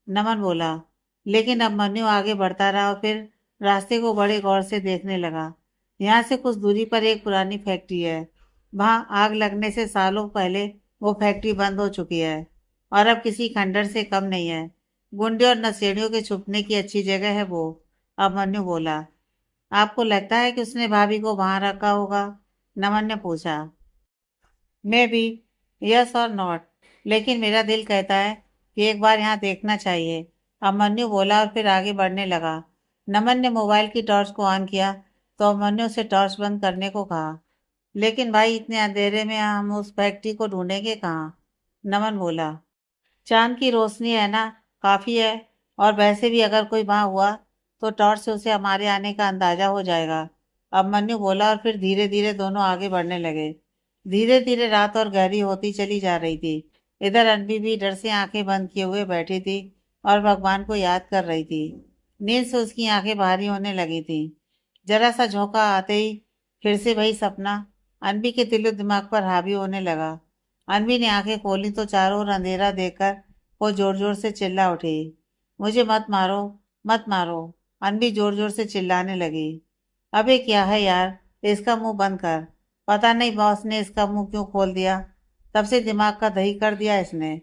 नमन बोला। लेकिन अभिमन्यु आगे बढ़ता रहा और फिर रास्ते को बड़े गौर से देखने लगा। यहाँ से कुछ दूरी पर एक पुरानी फैक्ट्री है। वहां आग लगने से सालों पहले वो फैक्ट्री बंद हो चुकी है और अब किसी खंडर से कम नहीं है। गुंडे और नशेड़ियों के छुपने की अच्छी जगह है वो। अभिमन्यु बोला। आपको लगता है कि उसने भाभी को वहां रखा होगा? नमन ने पूछा। मैं भी, यस और नॉट, लेकिन मेरा दिल कहता है कि एक बार यहाँ देखना चाहिए। अभिमन्यु बोला और फिर आगे बढ़ने लगा। नमन ने मोबाइल की टॉर्च को ऑन किया तो अभिमन्यु से टॉर्च बंद करने को कहा। लेकिन भाई, इतने अंधेरे में हम उस फैक्ट्री को ढूंढेंगे कहाँ? नमन बोला। चांद की रोशनी है ना, काफी है। और वैसे भी अगर कोई वहां हुआ तो टॉर्च से उसे हमारे आने का अंदाजा हो जाएगा। अभिमन्यु बोला और फिर धीरे धीरे दोनों आगे बढ़ने लगे। धीरे धीरे रात और गहरी होती चली जा रही थी। इधर अनबी भी डर से आंखें बंद किए हुए बैठी थी और भगवान को याद कर रही थी। नींद से उसकी आंखें भारी होने लगी थी। जरा सा झोंका आते ही फिर से वही सपना अनबी के दिलो दिमाग पर हावी होने लगा। अनबी ने आंखें खोली तो चारों ओर अंधेरा देखकर वो जोर जोर से चिल्ला उठी। मुझे मत मारो, मत मारो। अनबी जोर जोर से चिल्लाने लगी। अबे क्या है यार, इसका मुंह बंद कर। पता नहीं बॉस ने इसका मुंह क्यों खोल दिया। तब से दिमाग का दही कर दिया इसने।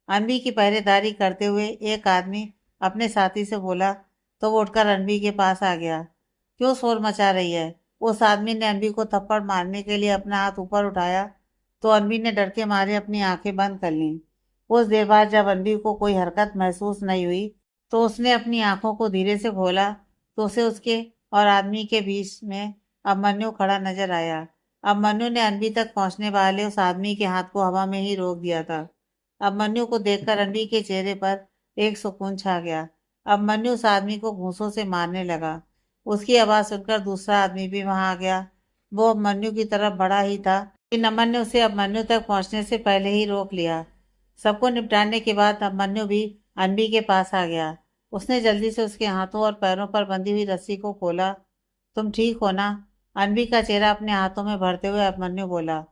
अनबी की पहरेदारी करते हुए एक आदमी अपने साथी से बोला तो वो उठकर अनबी के पास आ गया। क्यों शोर मचा रही है? उस आदमी ने अनबी को थप्पड़ मारने के लिए अपना हाथ ऊपर उठाया तो अनबी ने डर के मारे अपनी आंखें बंद कर लीं। कुछ देर बाद जब अनबी को कोई हरकत महसूस नहीं हुई तो उसने अपनी आंखों को धीरे से खोला तो उसे उसके और आदमी के बीच में अभिमन्यु खड़ा नजर आया। अभिमन्यु ने अनबी तक पहुंचने वाले उस आदमी के हाथ को हवा में ही रोक दिया था। अभिमन्यु को देखकर अनबी के चेहरे पर एक सुकून छा गया। अभिमन्यु उस आदमी को घूंसों से मारने लगा। उसकी आवाज सुनकर दूसरा आदमी भी वहां आ गया। वो अभिमन्यु की तरफ बढ़ा ही था कि नमन ने उसे अभिमन्यु तक पहुंचने से पहले ही रोक लिया। सबको निपटाने के बाद अभिमन्यु भी अनबी के पास आ गया। उसने जल्दी से उसके हाथों और पैरों पर बंधी हुई रस्सी को खोला। तुम ठीक हो ना? अनबी का चेहरा अपने हाथों में भरते हुए अभिमन्यु बोला।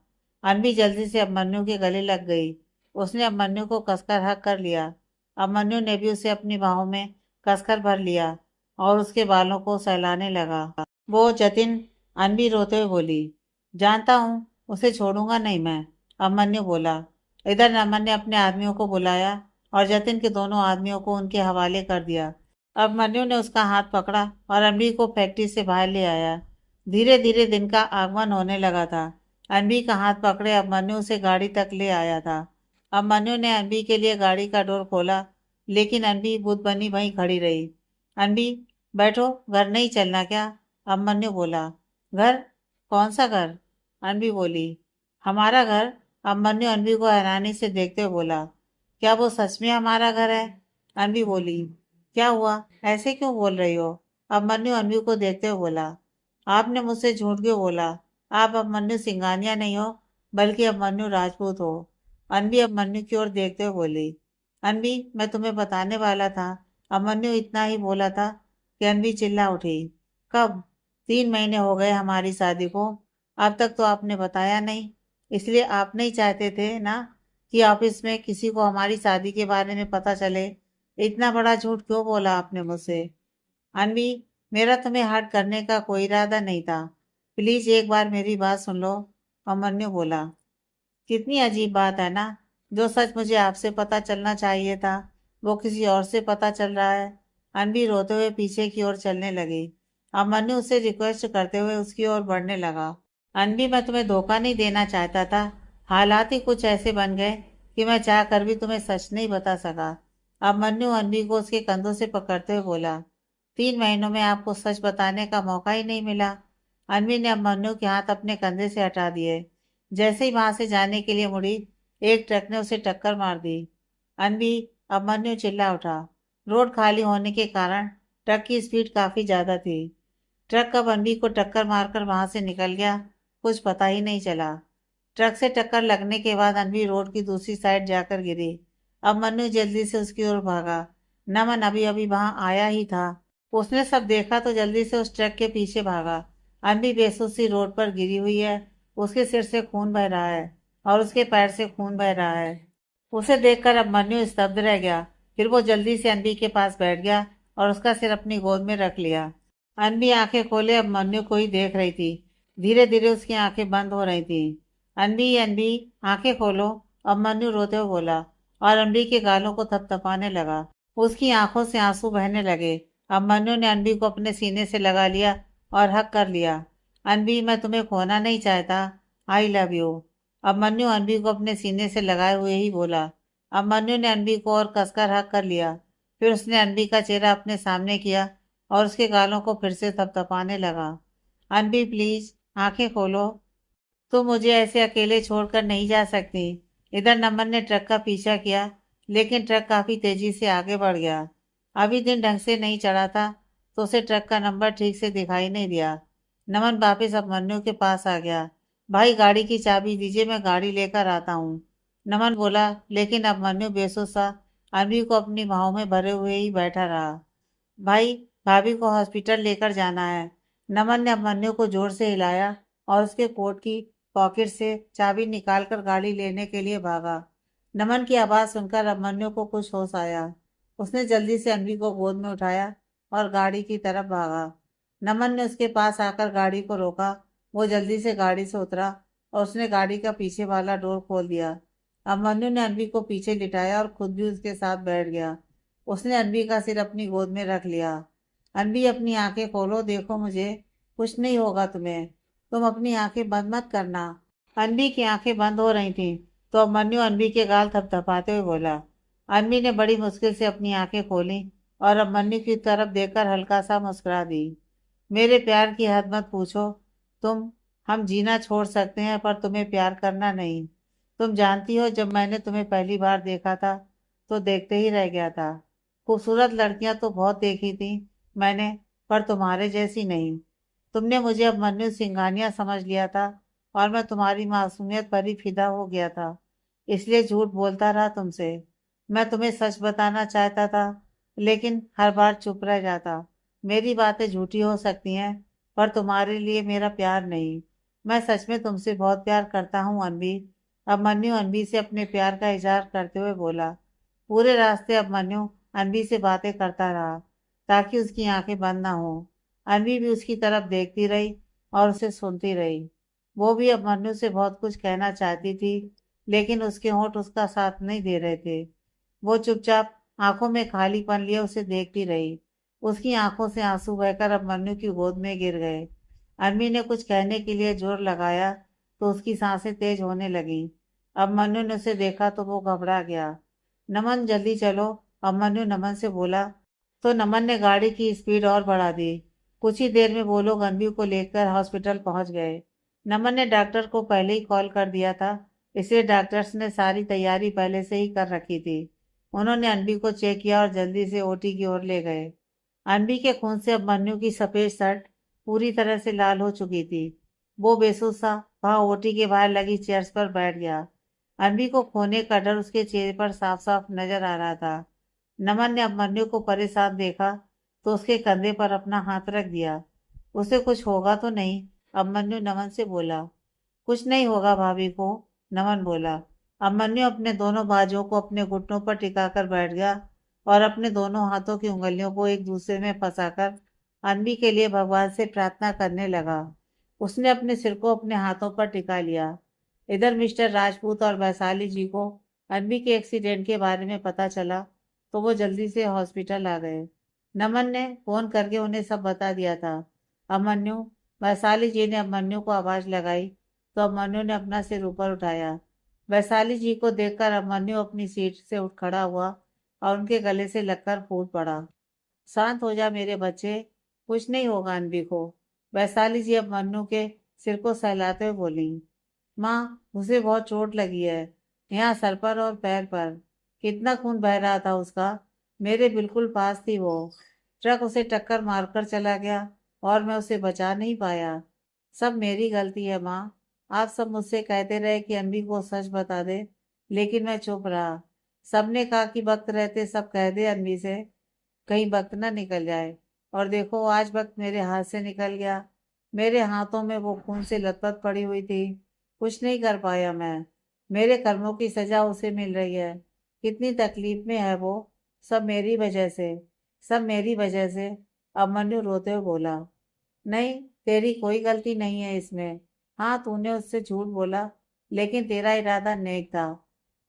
अनबी जल्दी से अभिमन्यु के गले लग गई। उसने अभिमन्यु को कसकर हक कर लिया। अभिमन्यु ने भी उसे अपनी बाहों में कसकर भर लिया और उसके बालों को सहलाने लगा। वो जतिन, अनबी रोते हुए बोली। जानता हूँ, उसे छोड़ूंगा नहीं मैं, अभिमन्यु बोला। इधर नमन ने अपने आदमियों को बुलाया और जतिन के दोनों आदमियों को उनके हवाले कर दिया। अभिमन्यु ने उसका हाथ पकड़ा और अनबी को फैक्ट्री से बाहर ले आया। धीरे धीरे दिन का आगमन होने लगा था। अनबी का हाथ पकड़े अभिमन्यु उसे गाड़ी तक ले आया था। अभिमन्यु ने अनबी के लिए गाड़ी का डोर खोला, लेकिन अनबी बुद्ध बनी वहीं खड़ी रही। अनबी, बैठो, घर नहीं चलना क्या? अभिमन्यु बोला। घर? कौन सा घर? अनबी बोली। हमारा घर। अभिमन्यु अनबी को हैरानी से देखते हुए बोला। क्या वो सच में हमारा घर है? अनबी बोली। क्या हुआ, ऐसे क्यों बोल रही हो? अभिमन्यु अनबी को देखते हुए बोला। आपने मुझसे झूठ क्यों बोला? आप अभिमन्यु सिंघानिया नहीं हो, बल्कि अभिमन्यु राजपूत हो। अनबी अभिमन्यु की ओर देखते हुए बोली। अनबी, मैं तुम्हें बताने वाला था। अभिमन्यु इतना ही बोला था कि अनबी चिल्ला उठी। कब? 3 महीने हो गए हमारी शादी को। अब तक तो आपने बताया नहीं। इसलिए आप नहीं चाहते थे ना कि ऑफिस में किसी को हमारी शादी के बारे में पता चले। इतना बड़ा झूठ क्यों बोला आपने मुझसे? अनबी, मेरा तुम्हें हर्ट करने का कोई इरादा नहीं था। प्लीज एक बार मेरी बात सुन लो, अभिमन्यु बोला। कितनी अजीब बात है ना। जो सच मुझे आपसे पता चलना चाहिए था वो किसी और से पता चल रहा है। अनबी रोते हुए पीछे की ओर चलने लगी। अभिमन्यु उसे रिक्वेस्ट करते हुए उसकी ओर बढ़ने लगा। अनबी, मैं तुम्हें धोखा नहीं देना चाहता था। हालात ही कुछ ऐसे बन गए कि मैं चाह कर भी तुम्हें सच नहीं बता सका। अभिमन्यु अनबी को उसके कंधों से पकड़ते हुए बोला। 3 महीनों में आपको सच बताने का मौका ही नहीं मिला। अनबी ने अभिमन्यु के हाथ अपने कंधे से हटा दिए। जैसे ही वहां से जाने के लिए मुड़ी, एक ट्रक ने उसे टक्कर मार दी। अनबी, अभिमन्यु चिल्ला उठा। रोड खाली होने के कारण ट्रक की स्पीड काफी ज्यादा थी। ट्रक कब अनबी को टक्कर मारकर वहां से निकल गया, कुछ पता ही नहीं चला। ट्रक से टक्कर लगने के बाद अनबी रोड की दूसरी साइड जाकर गिरी। अभिमन्यु जल्दी से उसकी ओर भागा। नमन अभी अभी वहां आया ही था। उसने सब देखा तो जल्दी से उस ट्रक के पीछे भागा। अनवी बेसुध सी रोड पर गिरी हुई है। उसके सिर से खून बह रहा है और उसके पैर से खून बह रहा है। उसे देखकर अभिमन्यु स्तब्ध रह गया। फिर वो जल्दी से अनवी के पास बैठ गया और उसका सिर अपनी गोद में रख लिया। अनवी आंखें खोले अभिमन्यु को ही देख रही थी। धीरे धीरे उसकी आंखें बंद हो रही थी। अनवी अनवी, आंखें खोलो, अभिमन्यु रोते हुए बोला और अनवी के गालों को थपथपाने लगा। उसकी आंखों से आंसू बहने लगे। अभिमन्यु ने अनवी को अपने सीने से लगा लिया और हक कर लिया। अनवी, मैं तुम्हें खोना नहीं चाहता। I love you. Abhimanyu Anvi को अपने सीने से लगाए हुए ही बोला। अभिमन्यु ने अनवी को और कसकर हक कर लिया। फिर उसने अनवी का चेहरा अपने सामने किया और उसके गालों को फिर से थपथपाने लगा। अनवी प्लीज, आंखें खोलो। तुम मुझे ऐसे अकेले छोड़कर नहीं जा सकती। इधर नमन ने ट्रक का पीछा किया, लेकिन ट्रक काफी तेजी से आगे बढ़ गया। अभी दिन ढंग से नहीं चढ़ा था तो उसे ट्रक का नंबर ठीक से दिखाई नहीं दिया। नमन वापिस अभिमन्यु के पास आ गया। भाई, गाड़ी की चाबी दीजिए, मैं गाड़ी लेकर आता हूँ। नमन बोला, लेकिन अभिमन्यु बेसुध सा अनवी को अपनी बाहों में भरे हुए ही बैठा रहा। भाई, भाभी को हॉस्पिटल लेकर जाना है। नमन ने अभिमन्यु को जोर से हिलाया और उसके कोट की पॉकेट से चाबी निकालकर गाड़ी लेने के लिए भागा। नमन की आवाज सुनकर अभिमन्यु को कुछ होश आया। उसने जल्दी से अनवी को गोद में उठाया और गाड़ी की तरफ भागा। नमन ने उसके पास आकर गाड़ी को रोका। वो जल्दी से गाड़ी से उतरा और उसने गाड़ी का पीछे वाला डोर खोल दिया। अभिमन्यु ने अनवी को पीछे लिटाया और खुद भी उसके साथ बैठ गया। उसने अनवी का सिर अपनी गोद में रख लिया। अनवी, अपनी आंखें खोलो, देखो मुझे। कुछ नहीं होगा तुम्हें। तुम अपनी आंखें बंद मत करना। अनवी की आंखें बंद हो रही थीं, तो अभिमन्यु अनवी के गाल थपथपाते हुए बोला। अनवी ने बड़ी मुश्किल से अपनी आंखें खोली और अभिमन्यु की तरफ देखकर हल्का सा मुस्कुरा दी। मेरे प्यार की हद मत पूछो। तुम हम जीना छोड़ सकते हैं, पर तुम्हें प्यार करना नहीं। तुम जानती हो, जब मैंने तुम्हें पहली बार देखा था तो देखते ही रह गया था। खूबसूरत लड़कियां तो बहुत देखी थी मैंने, पर तुम्हारे जैसी नहीं। तुमने मुझे अभिमन्यु सिंघानिया समझ लिया था और मैं तुम्हारी मासूमियत पर ही फिदा हो गया था। इसलिए झूठ बोलता रहा तुमसे। मैं तुम्हें सच बताना चाहता था, लेकिन हर बार चुप रह जाता। मेरी बातें झूठी हो सकती हैं, पर तुम्हारे लिए मेरा प्यार नहीं। मैं सच में तुमसे बहुत प्यार करता हूँ अनवी। अभिमन्यु अनवी से अपने प्यार का इजहार करते हुए बोला। पूरे रास्ते अभिमन्यु अनवी से बातें करता रहा ताकि उसकी आंखें बंद ना हो। अनवी भी उसकी तरफ देखती रही और उसे सुनती रही। वो भी अभिमन्यु से बहुत कुछ कहना चाहती थी, लेकिन उसके होंठ उसका साथ नहीं दे रहे थे। वो चुपचाप आंखों में खालीपन लिए उसे देखती रही। उसकी आंखों से आंसू बहकर अभिमन्यु की गोद में गिर गए। अनवी ने कुछ कहने के लिए जोर लगाया तो उसकी सांसें तेज होने लगी। अभिमन्यु ने उसे देखा तो वो घबरा गया। नमन, जल्दी चलो, अभिमन्यु नमन से बोला। तो नमन ने गाड़ी की स्पीड और बढ़ा दी। कुछ ही देर में वो लोग अनवी को लेकर हॉस्पिटल पहुंच गए। नमन ने डॉक्टर को पहले ही कॉल कर दिया था, इसलिए डॉक्टर्स ने सारी तैयारी पहले से ही कर रखी थी। उन्होंने अनवी को चेक किया और जल्दी से ओटी की ओर ले गए। अनवी के खून से अभिमन्यु की सफेद शर्ट पूरी तरह से लाल हो चुकी थी। वो बेसुध सा वहां ओटी के बाहर लगी चेयर्स पर बैठ गया। अनवी को खोने का डर उसके चेहरे पर साफ साफ नजर आ रहा था। नमन ने अभिमन्यु को परेशान देखा तो उसके कंधे पर अपना हाथ रख दिया। उसे कुछ होगा तो नहीं? अभिमन्यु नमन से बोला। कुछ नहीं होगा भाभी को, नमन बोला। अभिमन्यु अपने दोनों बाजुओं को अपने घुटनों पर टिकाकर बैठ गया और अपने दोनों हाथों की उंगलियों को एक दूसरे में फंसाकर अनवी के लिए भगवान से प्रार्थना करने लगा। उसने अपने सिर को अपने हाथों पर टिका लिया। इधर मिस्टर राजपूत और वैशाली जी को अनवी के एक्सीडेंट के बारे में पता चला तो वो जल्दी से हॉस्पिटल आ गए। नमन ने फोन करके उन्हें सब बता दिया था। अभिमन्यु, वैशाली जी ने अभिमन्यु को आवाज लगाई तो अभिमन्यु ने अपना सिर ऊपर उठाया। वैशाली जी को देखकर अभिमन्यु अपनी सीट से उठ खड़ा हुआ और उनके गले से लगकर फूट पड़ा। शांत हो जा मेरे बच्चे, कुछ नहीं होगा अनवी को। वैशाली जी अभिमन्यु के सिर को सहलाते हुए बोली। माँ, उसे बहुत चोट लगी है, यहाँ सर पर और पैर पर। कितना खून बह रहा था उसका। मेरे बिल्कुल पास थी वो। ट्रक उसे टक्कर मारकर चला गया और मैं उसे बचा नहीं पाया। सब मेरी गलती है माँ। आप सब मुझसे कहते रहे कि अम्मी को सच बता दे, लेकिन मैं चुप रहा। सबने कहा कि वक्त रहते सब कह दे अम्मी से, कहीं वक्त ना निकल जाए। और देखो, आज वक्त मेरे हाथ से निकल गया। मेरे हाथों में वो खून से लथपथ पड़ी हुई थी। कुछ नहीं कर पाया मैं। मेरे कर्मों की सजा उसे मिल रही है। कितनी तकलीफ में है वो। सब मेरी वजह से। सब मेरी वजह से। अभिमन्यु रोते हुए बोला। नहीं, तेरी कोई गलती नहीं है इसमें। हाँ, तूने उससे झूठ बोला, लेकिन तेरा इरादा नेक था।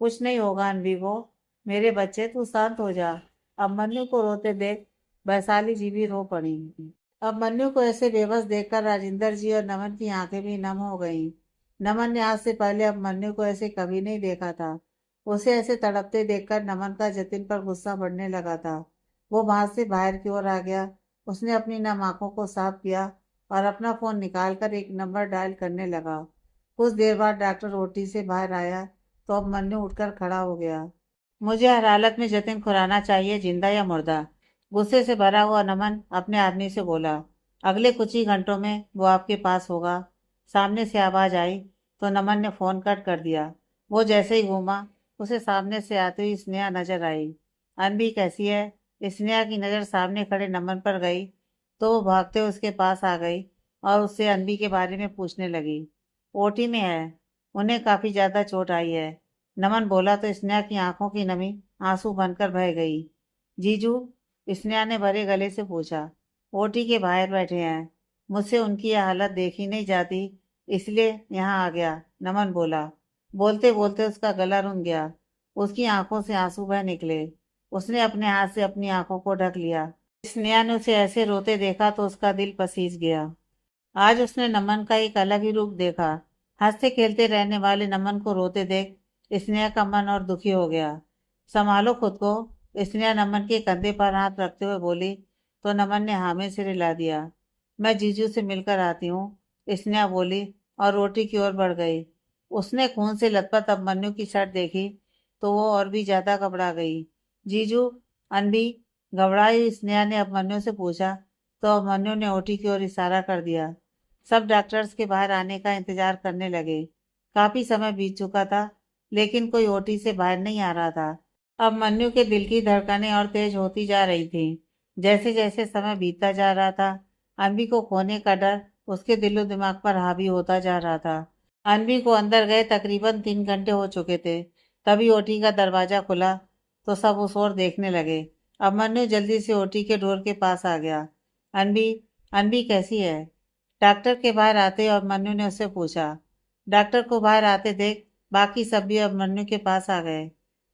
कुछ नहीं होगा अनवी को। मेरे बच्चे, तू शांत हो जा। अभिमन्यु को रोते देख वैशाली जी भी रो पड़ी। अभिमन्यु को ऐसे बेबस देखकर राजेंद्र जी और नमन की आंखें भी नम हो गईं। नमन ने आज से पहले अभिमन्यु को ऐसे कभी नहीं देखा था। उसे ऐसे तड़पते देखकर नमन का जतिन पर गुस्सा बढ़ने लगा था। वो वहां से बाहर की ओर आ गया। उसने अपनी नम आंखों को साफ किया और अपना फोन निकालकर एक नंबर डायल करने लगा। कुछ देर बाद डॉक्टर ओटी से बाहर आया तो अभिमन्यु उठकर खड़ा हो गया। मुझे हर हालत में जतिन खुराना चाहिए, जिंदा या मुर्दा। गुस्से से भरा हुआ नमन अपने आदमी से बोला। अगले कुछ ही घंटों में वो आपके पास होगा। सामने से आवाज आई तो नमन ने फोन कट कर दिया। वो जैसे ही घूमा, उसे सामने से आती हुई स्नेहा नजर आई। अनबी कैसी है? स्नेहा की नजर सामने खड़े नमन पर गई तो वो भागते हुए उसके पास आ गई और उससे अनबी के बारे में पूछने लगी। ओटी में है। उन्हें काफी ज्यादा चोट आई है। नमन बोला तो स्नेहा की आंखों की नमी आंसू बनकर बह गई। जीजू? स्नेहा ने भरे गले से पूछा। ओटी के बाहर बैठे हैं। मुझसे उनकी यह हालत देखी नहीं जाती, इसलिए यहाँ आ गया। नमन बोला। बोलते बोलते उसका गला रुंध गया। उसकी आंखों से आंसू बह निकले। उसने अपने हाथ से अपनी आंखों को ढक लिया। स्नेहा ने उसे ऐसे रोते देखा तो उसका दिल पसीज गया। आज उसने नमन का एक अलग ही रूप देखा। हंसते खेलते रहने वाले नमन को रोते देख स्नेहा का मन और दुखी हो गया। संभालो खुद को। स्नेहा नमन के कंधे पर हाथ रखते हुए बोली तो नमन ने हाँ में सिर हिला दिया। मैं जीजू से मिलकर आती हूँ, स्नेहा बोली और रोटी की ओर बढ़ गई। उसने खून से लथपथ अभिमन्यु की शर्ट देखी तो वो और भी ज्यादा घबरा गई। जीजू? अनबी? घबराई स्नेहा ने अभिमन्यु से पूछा तो अभिमन्यु ने ओटी की ओर इशारा कर दिया। सब डॉक्टर्स के बाहर आने का इंतजार करने लगे। काफी समय बीत चुका था, लेकिन कोई ओटी से बाहर नहीं आ रहा था। अब मन्नू के दिल की धड़कनें और तेज होती जा रही थी। जैसे जैसे समय बीतता जा रहा था, अनवी को खोने का डर उसके दिलो दिमाग पर हावी होता जा रहा था। अनवी को अंदर गए तकरीबन 3 घंटे हो चुके थे। तभी ओटी का दरवाजा खुला तो सब उस ओर देखने लगे। अब मन्नू जल्दी से ओटी के डोर के पास आ गया। अनवी? अनवी कैसी है? डॉक्टर के बाहर आते और मन्नू ने उससे पूछा। डॉक्टर को बाहर आते देख बाकी सब भी अब मन्नू के पास आ गए।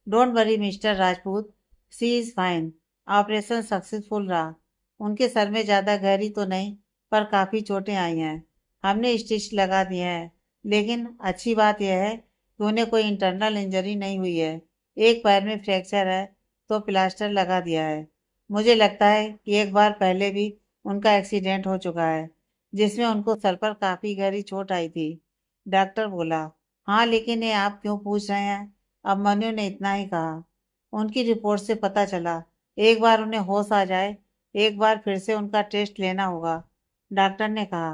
Don't worry mister Rajput, she is fine. Operation successful रहा। उनके सर में ज़्यादा गहरी तो नहीं, पर काफ़ी चोटें आई हैं। हमने स्टिच लगा दिए हैं, लेकिन अच्छी बात यह है कि उन्हें कोई इंटरनल इंजरी नहीं हुई है। एक पैर में फ्रैक्चर है तो प्लास्टर लगा दिया है। मुझे लगता है कि एक बार पहले भी उनका एक्सीडेंट हो चुका है, जिसमें उनको सर पर काफी गहरी चोट आई थी। डॉक्टर बोला। हाँ, लेकिन ये आप क्यों पूछ रहे हैं? अब मनु ने इतना ही कहा। उनकी रिपोर्ट से पता चला, एक बार उन्हें होश आ जाए, एक बार फिर से उनका टेस्ट लेना होगा। डॉक्टर ने कहा।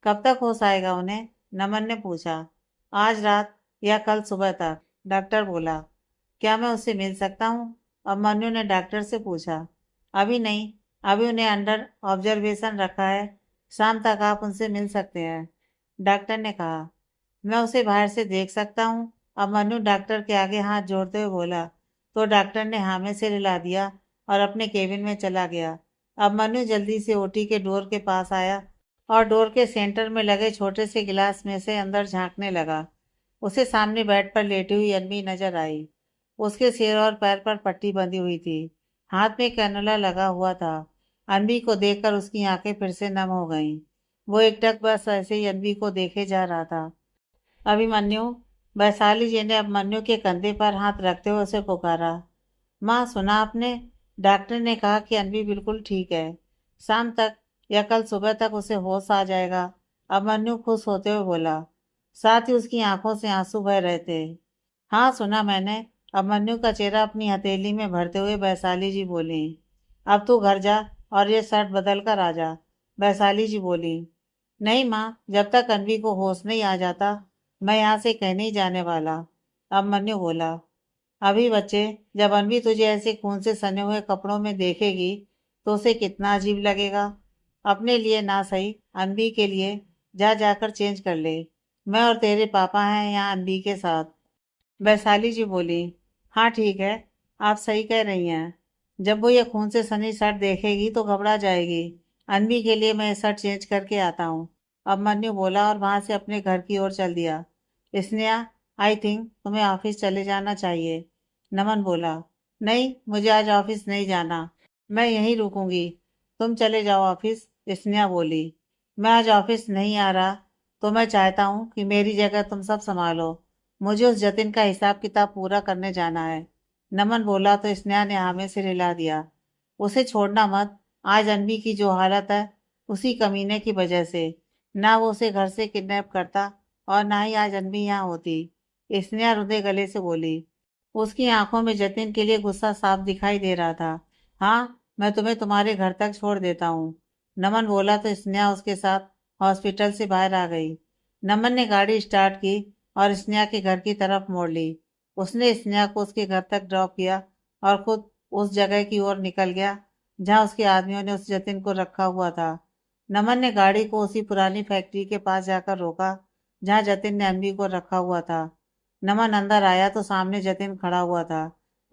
कब तक होश आएगा उन्हें? नमन ने पूछा। आज रात या कल सुबह तक, डॉक्टर बोला। क्या मैं उससे मिल सकता हूँ? अब मनु ने डॉक्टर से पूछा। अभी नहीं, अभी उन्हें अंडर ऑब्जर्वेशन रखा है। शाम तक आप उनसे मिल सकते हैं, डॉक्टर ने कहा। मैं उसे बाहर से देख सकता हूँ? अब मनु डॉक्टर के आगे हाथ जोड़ते हुए बोला तो डॉक्टर ने हाँ में सिर हिला दिया और अपने केबिन में चला गया। अब मनु जल्दी से ओटी के डोर के पास आया और डोर के सेंटर में लगे छोटे से गिलास में से अंदर झांकने लगा। उसे सामने बेड पर लेटी हुई अनवी नजर आई। उसके सिर और पैर पर पट्टी बंधी हुई थी। हाथ में कैनुला लगा हुआ था। अनवी को देखकर उसकी आंखें फिर से नम हो गईं। वो एकटक बस ऐसे ही अनवी को देखे जा रहा था। अभिमन्यु? वैशाली जी ने अभिमन्यु के कंधे पर हाथ रखते हुए उसे पुकारा। माँ, सुना आपने? डॉक्टर ने कहा कि अनवी बिल्कुल ठीक है। शाम तक या कल सुबह तक उसे होश आ जाएगा, अभिमन्यु खुश होते हुए बोला। साथ ही उसकी आंखों से आंसू बह रहे थे। हाँ, सुना मैंने। अभिमन्यु का चेहरा अपनी हथेली में भरते हुए वैशाली जी बोली। अब तू घर जा और ये शर्ट बदल कर आ जा, वैशाली जी बोली। नहीं माँ, जब तक अनवी को होश नहीं आ जाता, मैं यहाँ से कहीं नहीं जाने वाला, अभिमन्यु बोला। अभी बच्चे, जब अनवी तुझे ऐसे खून से सने हुए कपड़ों में देखेगी तो उसे कितना अजीब लगेगा। अपने लिए ना सही, अनबी के लिए जा जाकर चेंज कर ले। मैं और तेरे पापा हैं यहाँ अनबी के साथ। वैशाली जी बोली, हाँ ठीक है, आप सही कह रही हैं। जब वो ये खून से सनी शर्ट देखेगी तो घबरा जाएगी। अनबी के लिए मैं शर्ट चेंज करके आता हूँ। अभिमन्यु बोला और वहां से अपने घर की ओर चल दिया। स्नेहा, आई थिंक तुम्हें ऑफिस चले जाना चाहिए। नमन बोला, नहीं, मुझे आज ऑफिस नहीं जाना, मैं यहीं रुकूंगी। तुम चले जाओ ऑफिस। स्नेहा बोली, मैं आज ऑफिस नहीं आ रहा तो मैं चाहता हूँ कि मेरी जगह तुम सब संभालो। मुझे उस जतिन का हिसाब किताब पूरा करने जाना है। नमन बोला तो स्नेहा ने हाँ में सिर हिला दिया। उसे छोड़ना मत। आज अनवी की जो हालत है, उसी कमीने की वजह से। ना वो उसे घर से किडनैप करता और ना ही आज अनवी यहाँ होती। स्नेहा रुदे गले से बोली। उसकी आंखों में जतिन के लिए गुस्सा साफ दिखाई दे रहा था। हाँ, मैं तुम्हें तुम्हारे घर तक छोड़ देता हूँ। नमन बोला तो स्नेहा उसके साथ हॉस्पिटल से बाहर आ गई। नमन ने गाड़ी स्टार्ट की और स्नेहा के घर की तरफ मोड़ ली। उसने स्नेहा को उसके घर तक ड्रॉप किया और खुद उस जगह की ओर निकल गया जहां उसके आदमियों ने उस जतिन को रखा हुआ था। नमन ने गाड़ी को उसी पुरानी फैक्ट्री के पास जाकर रोका जहां जतिन ने अनवी को रखा हुआ था। नमन अंदर आया तो सामने जतिन खड़ा हुआ था।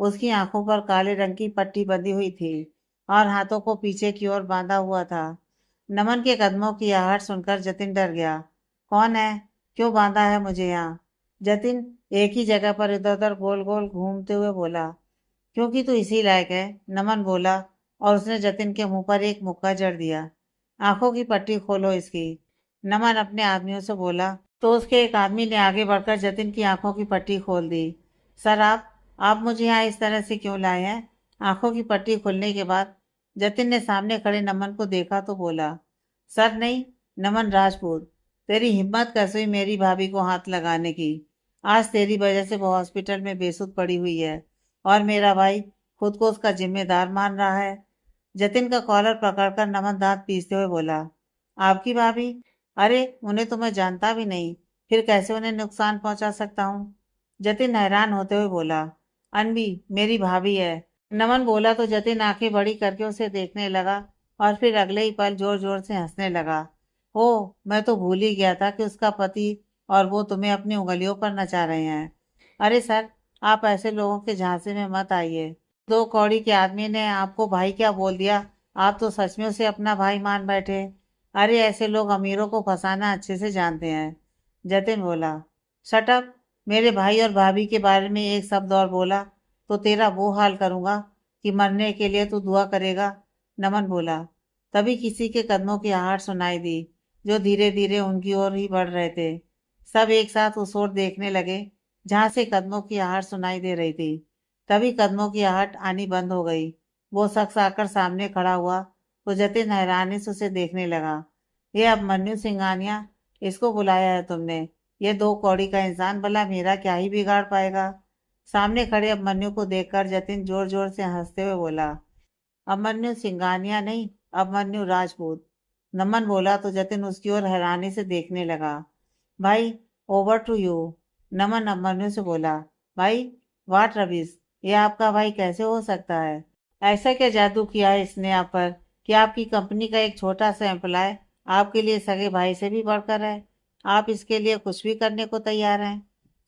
उसकी आंखों पर काले रंग की पट्टी बंधी हुई थी और हाथों को पीछे की ओर बांधा हुआ था। नमन के कदमों की आहट सुनकर जतिन डर गया। कौन है? क्यों बांधा है मुझे यहाँ? जतिन एक ही जगह पर इधर उधर गोल गोल घूमते हुए बोला। क्योंकि तू इसी लायक है, नमन बोला और उसने जतिन के मुंह पर एक मुक्का जड़ दिया। आंखों की पट्टी खोलो इसकी, नमन अपने आदमियों से बोला। तो उसके एक आदमी ने आगे बढ़कर जतिन की आंखों की पट्टी खोल दी। सर, आप मुझे यहाँ इस तरह से क्यों लाए हैं? आंखों की पट्टी खुलने के बाद जतिन ने सामने खड़े नमन को देखा तो बोला, सर नहीं, नमन राजपूत। तेरी हिम्मत कैसे हुई मेरी भाभी को हाथ लगाने की? आज तेरी वजह से वो हॉस्पिटल में बेसुध पड़ी हुई है और मेरा भाई खुद को उसका जिम्मेदार मान रहा है। जतिन का कॉलर पकड़कर नमन दांत पीसते हुए बोला, आपकी भाभी? अरे, उन्हें तो मैं जानता भी नहीं, फिर कैसे उन्हें नुकसान पहुंचा सकता हूँ? जतिन हैरान होते हुए बोला, अनवी मेरी भाभी है। नमन बोला तो जतिन आंखें बड़ी करके उसे देखने लगा और फिर अगले ही पल जोर जोर से हंसने लगा। ओ, मैं तो भूल ही गया था कि उसका पति और वो तुम्हें अपनी उंगलियों पर नचा रहे हैं। अरे सर, आप ऐसे लोगों के झांसे में मत आइए। दो कौड़ी के आदमी ने आपको भाई क्या बोल दिया? आप तो सच में उसे अपना भाई मान बैठे। अरे, ऐसे लोग अमीरों को फंसाना अच्छे से जानते हैं। जतिन बोला, शट अप। मेरे भाई और भाभी के बारे में एक शब्द और बोला तो तेरा वो हाल करूंगा कि मरने के लिए तू दुआ करेगा। नमन बोला। तभी किसी के कदमों की आहट सुनाई दी जो धीरे धीरे उनकी ओर ही बढ़ रहे थे। सब एक साथ उस ओर देखने लगे जहां से कदमों की आहट सुनाई दे रही थी। तभी कदमों की आहट आनी बंद हो गई। वो शख्स आकर सामने खड़ा हुआ तो जतिन हैरानी से उसे देखने लगा। ये अभिमन्यु सिंघानिया, इसको बुलाया है तुमने? ये दो कौड़ी का इंसान भला मेरा क्या ही बिगाड़ पाएगा? सामने खड़े अभिमन्यु को देखकर जतिन जोर जोर से हंसते हुए बोला, अभिमन्यु सिंघानिया नहीं, अभिमन्यु राजपूत। नमन बोला तो जतिन उसकी ओर हैरानी से देखने लगा। भाई, ओवर टू यू। नमन अभिमन्यु से बोला, भाई, वाट रविश, ये आपका भाई कैसे हो सकता है? ऐसा क्या जादू किया है इसने आप पर कि आपकी कंपनी का एक छोटा सा एम्प्लॉय आपके लिए सगे भाई से भी बढ़कर है? आप इसके लिए कुछ भी करने को तैयार हैं?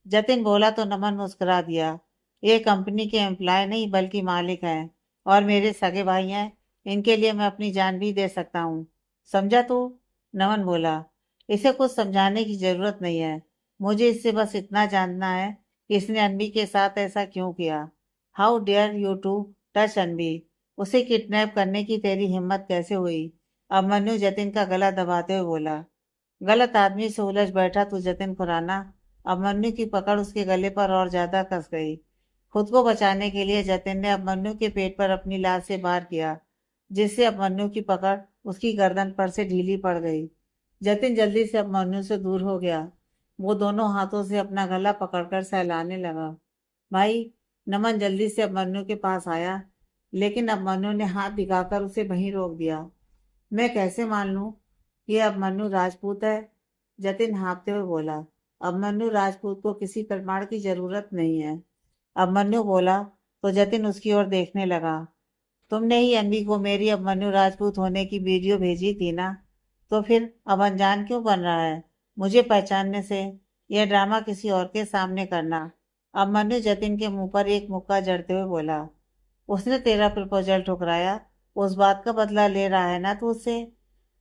जतिन बोला तो नमन मुस्कुरा दिया। ये कंपनी के एम्प्लॉय नहीं बल्कि मालिक हैं और मेरे सगे भाई हैं। इनके लिए मैं अपनी जान भी दे सकता हूँ। समझा तू? नमन बोला, इसे कुछ समझाने की जरूरत नहीं है। मुझे इससे बस इतना जानना है कि इसने अनवी के साथ ऐसा क्यों किया। How dare you to touch Anvi? उसे किडनैप करने की तेरी हिम्मत कैसे हुई? अब मनु जतिन का गला दबाते हुए बोला। गलत आदमी से उलझ बैठा तू जतिन खुराना। अभिमन्यु की पकड़ उसके गले पर और ज्यादा कस गई। खुद को बचाने के लिए जतिन ने अभिमन्यु के पेट पर अपनी लाश से वार किया, जिससे अभिमन्यु की पकड़ उसकी गर्दन पर से ढीली पड़ गई। जतिन जल्दी से अभिमन्यु से दूर हो गया। वो दोनों हाथों से अपना गला पकड़कर सहलाने लगा। भाई, नमन जल्दी से अभिमन्यु के पास आया, लेकिन अभिमन्यु ने हाथ दिखाकर उसे वहीं रोक दिया। मैं कैसे मान लूं ये अभिमन्यु राजपूत है? जतिन हाँफते हुए बोला। अभिमन्यु राजपूत को किसी प्रमाण की जरूरत नहीं है। अभिमन्यु बोला तो जतिन उसकी ओर देखने लगा। तुमने ही अनवी को मेरी अभिमन्यु राजपूत होने की वीडियो भेजी थी ना, तो फिर अब अनजान क्यों बन रहा है मुझे पहचानने से? यह ड्रामा किसी और के सामने करना। अभिमन्यु जतिन के मुंह पर एक मुक्का जड़ते हुए बोला। उसने तेरा प्रपोजल ठुकराया, उस बात का बदला ले रहा है ना तू उससे?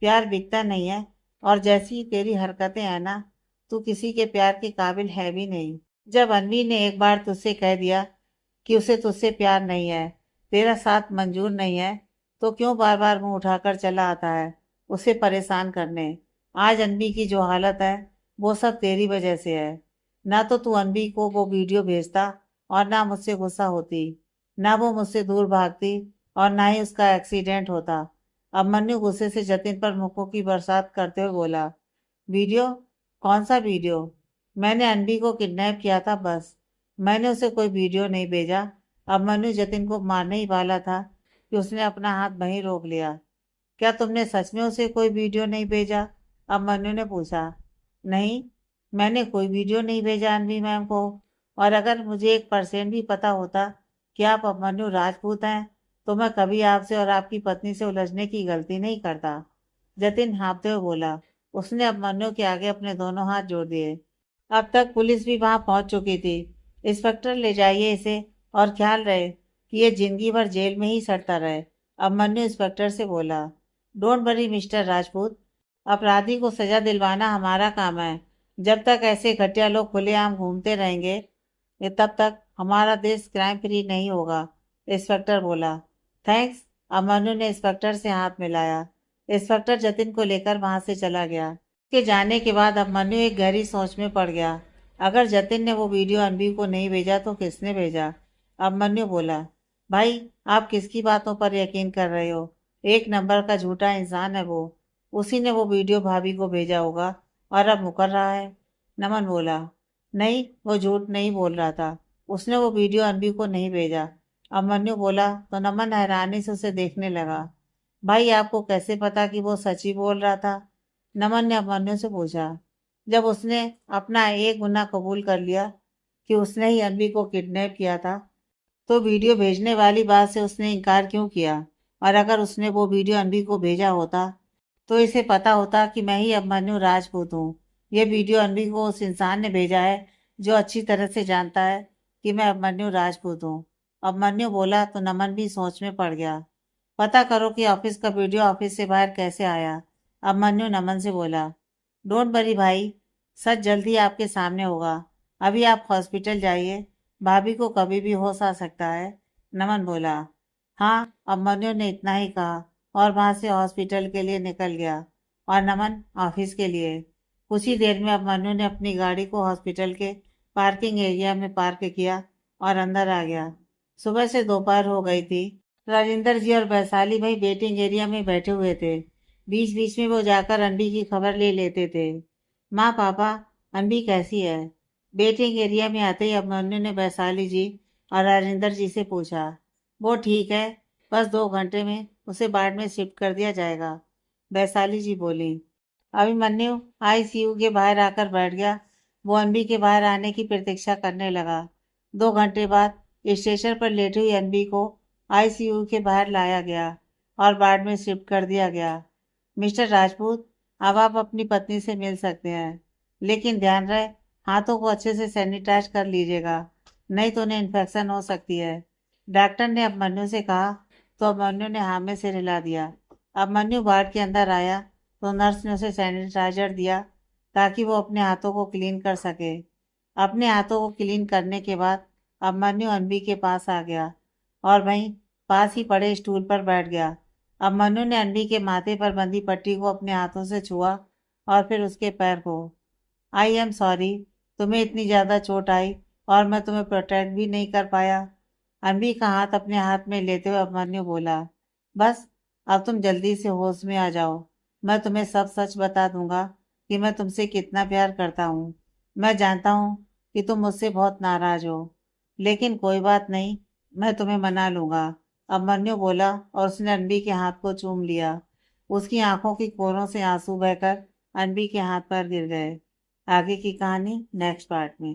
प्यार बिकता नहीं है, और जैसी तेरी हरकतें हैं ना, तू किसी के प्यार के काबिल है भी नहीं। जब अनवी ने एक बार तुझसे कह दिया कि उसे तुझसे प्यार नहीं है, तेरा साथ मंजूर नहीं है, तो क्यों बार बार मुंह उठाकर चला आता है उसे परेशान करने? आज अनवी की जो हालत है वो सब तेरी वजह से है। ना तो तू अनवी को वो वीडियो भेजता, और ना मुझसे गुस्सा होती, ना वो मुझसे दूर भागती, और ना ही उसका एक्सीडेंट होता। अभिमन्यु गुस्से से जतिन पर मुक्कों की बरसात करते हुए बोला। वीडियो? कौन सा वीडियो? मैंने अनवी को किडनैप किया था बस। मैंने उसे कोई वीडियो नहीं भेजा। अभिमन्यु जतिन को मारने ही वाला था कि उसने अपना हाथ वहीं रोक लिया। क्या तुमने सच में उसे कोई वीडियो नहीं भेजा? अभिमन्यु ने पूछा। नहीं, मैंने कोई वीडियो नहीं भेजा अनवी मैम को। और अगर मुझे 1% भी पता होता कि आप अभिमन्यु राजपूत हैं, तो मैं कभी आपसे और आपकी पत्नी से उलझने की गलती नहीं करता। जतिन हाँफते हुए बोला। उसने अभिमन्यु के आगे अपने दोनों हाथ जोड़ दिए। अब तक पुलिस भी वहां पहुंच चुकी थी। इंस्पेक्टर ले जाइए इसे, और ख्याल रहे कि ये जिंदगी भर जेल में ही सड़ता रहे। अभिमन्यु इंस्पेक्टर से बोला। डोंट वरी मिस्टर राजपूत, अपराधी को सजा दिलवाना हमारा काम है। जब तक ऐसे घटिया लोग खुलेआम घूमते रहेंगे, ये तब तक हमारा देश क्राइम फ्री नहीं होगा। इंस्पेक्टर बोला। थैंक्स। अभिमन्यु ने इंस्पेक्टर से हाथ मिलाया। इंस्पेक्टर जतिन को लेकर वहां से चला गया। के जाने के बाद अभिमन्यु एक गहरी सोच में पड़ गया। अगर जतिन ने वो वीडियो अनवी को नहीं भेजा तो किसने भेजा? अभिमन्यु बोला। भाई, आप किसकी बातों पर यकीन कर रहे हो? एक नंबर का झूठा इंसान है वो। उसी ने वो वीडियो भाभी को भेजा होगा, और अब मुकर रहा है। नमन बोला। नहीं, वो झूठ नहीं बोल रहा था। उसने वो वीडियो अनवी को नहीं भेजा। अभिमन्यु बोला तो नमन हैरानी से उसे देखने लगा। भाई, आपको कैसे पता कि वो सच ही बोल रहा था? नमन ने अभिमन्यु से पूछा। जब उसने अपना एक गुनाह कबूल कर लिया कि उसने ही अनवी को किडनैप किया था, तो वीडियो भेजने वाली बात से उसने इनकार क्यों किया? और अगर उसने वो वीडियो अनवी को भेजा होता, तो इसे पता होता कि मैं ही अभिमन्यु राजपूत हूँ। ये वीडियो अनवी को उस इंसान ने भेजा है जो अच्छी तरह से जानता है कि मैं अभिमन्यु राजपूत हूँ। अभिमन्यु बोला तो नमन भी सोच में पड़ गया। पता करो कि ऑफिस का वीडियो ऑफिस से बाहर कैसे आया। अभिमन्यु नमन से बोला। डोंट वरी भाई, सच जल्दी आपके सामने होगा। अभी आप हॉस्पिटल जाइए, भाभी को कभी भी होश आ सकता है। नमन बोला। हाँ, अभिमन्यु ने इतना ही कहा, और वहां से हॉस्पिटल के लिए निकल गया, और नमन ऑफिस के लिए। कुछ ही देर में अभिमन्यु ने अपनी गाड़ी को हॉस्पिटल के पार्किंग एरिया में पार्क किया और अंदर आ गया। सुबह से दोपहर हो गई थी। राजेंद्र जी और वैशाली भाई वेटिंग एरिया में बैठे हुए थे। बीच बीच में वो जाकर अनवी की खबर ले लेते थे। माँ, पापा, अनवी कैसी है? वेटिंग एरिया में आते ही अभिमन्यु ने वैशाली जी और राजेंद्र जी से पूछा। वो ठीक है, बस 2 घंटे में उसे वार्ड में शिफ्ट कर दिया जाएगा, वैशाली जी बोली। अभिमन्यु आईसीयू के बाहर आकर बैठ गया। वो अनवी के बाहर आने की प्रतीक्षा करने लगा। 2 घंटे बाद स्टेशन पर लेटी हुई अनवी को आईसीयू के बाहर लाया गया और वार्ड में शिफ्ट कर दिया गया। मिस्टर राजपूत, अब आप अपनी पत्नी से मिल सकते हैं, लेकिन ध्यान रहे हाथों को अच्छे से सैनिटाइज कर लीजिएगा, नहीं तो उन्हें इन्फेक्शन हो सकती है। डॉक्टर ने अभिमन्यु से कहा, तो अभिमन्यु ने हाँ में सिर हिला दिया। अभिमन्यु वार्ड के अंदर आया तो नर्स ने उसे सैनिटाइजर दिया ताकि वो अपने हाथों को क्लीन कर सके। अपने हाथों को क्लीन करने के बाद अभिमन्यु अनवी के पास आ गया और वहीं पास ही पड़े स्टूल पर बैठ गया। अभिमन्यु ने अनवी के माथे पर बंधी पट्टी को अपने हाथों से छुआ और फिर उसके पैर को। आई एम सॉरी, तुम्हें इतनी ज़्यादा चोट आई और मैं तुम्हें प्रोटेक्ट भी नहीं कर पाया। अनवी का हाथ अपने हाथ में लेते हुए अभिमन्यु बोला। बस, अब तुम जल्दी से होश में आ जाओ। मैं तुम्हें सब सच बता दूंगा कि मैं तुमसे कितना प्यार करता हूँ। मैं जानता हूँ कि तुम मुझसे बहुत नाराज हो, लेकिन कोई बात नहीं, मैं तुम्हें मना लूंगा। अभिमन्यु बोला और उसने अनवी के हाथ को चूम लिया। उसकी आंखों की कोरों से आंसू बहकर अनवी के हाथ पर गिर गए। आगे की कहानी नेक्स्ट पार्ट में।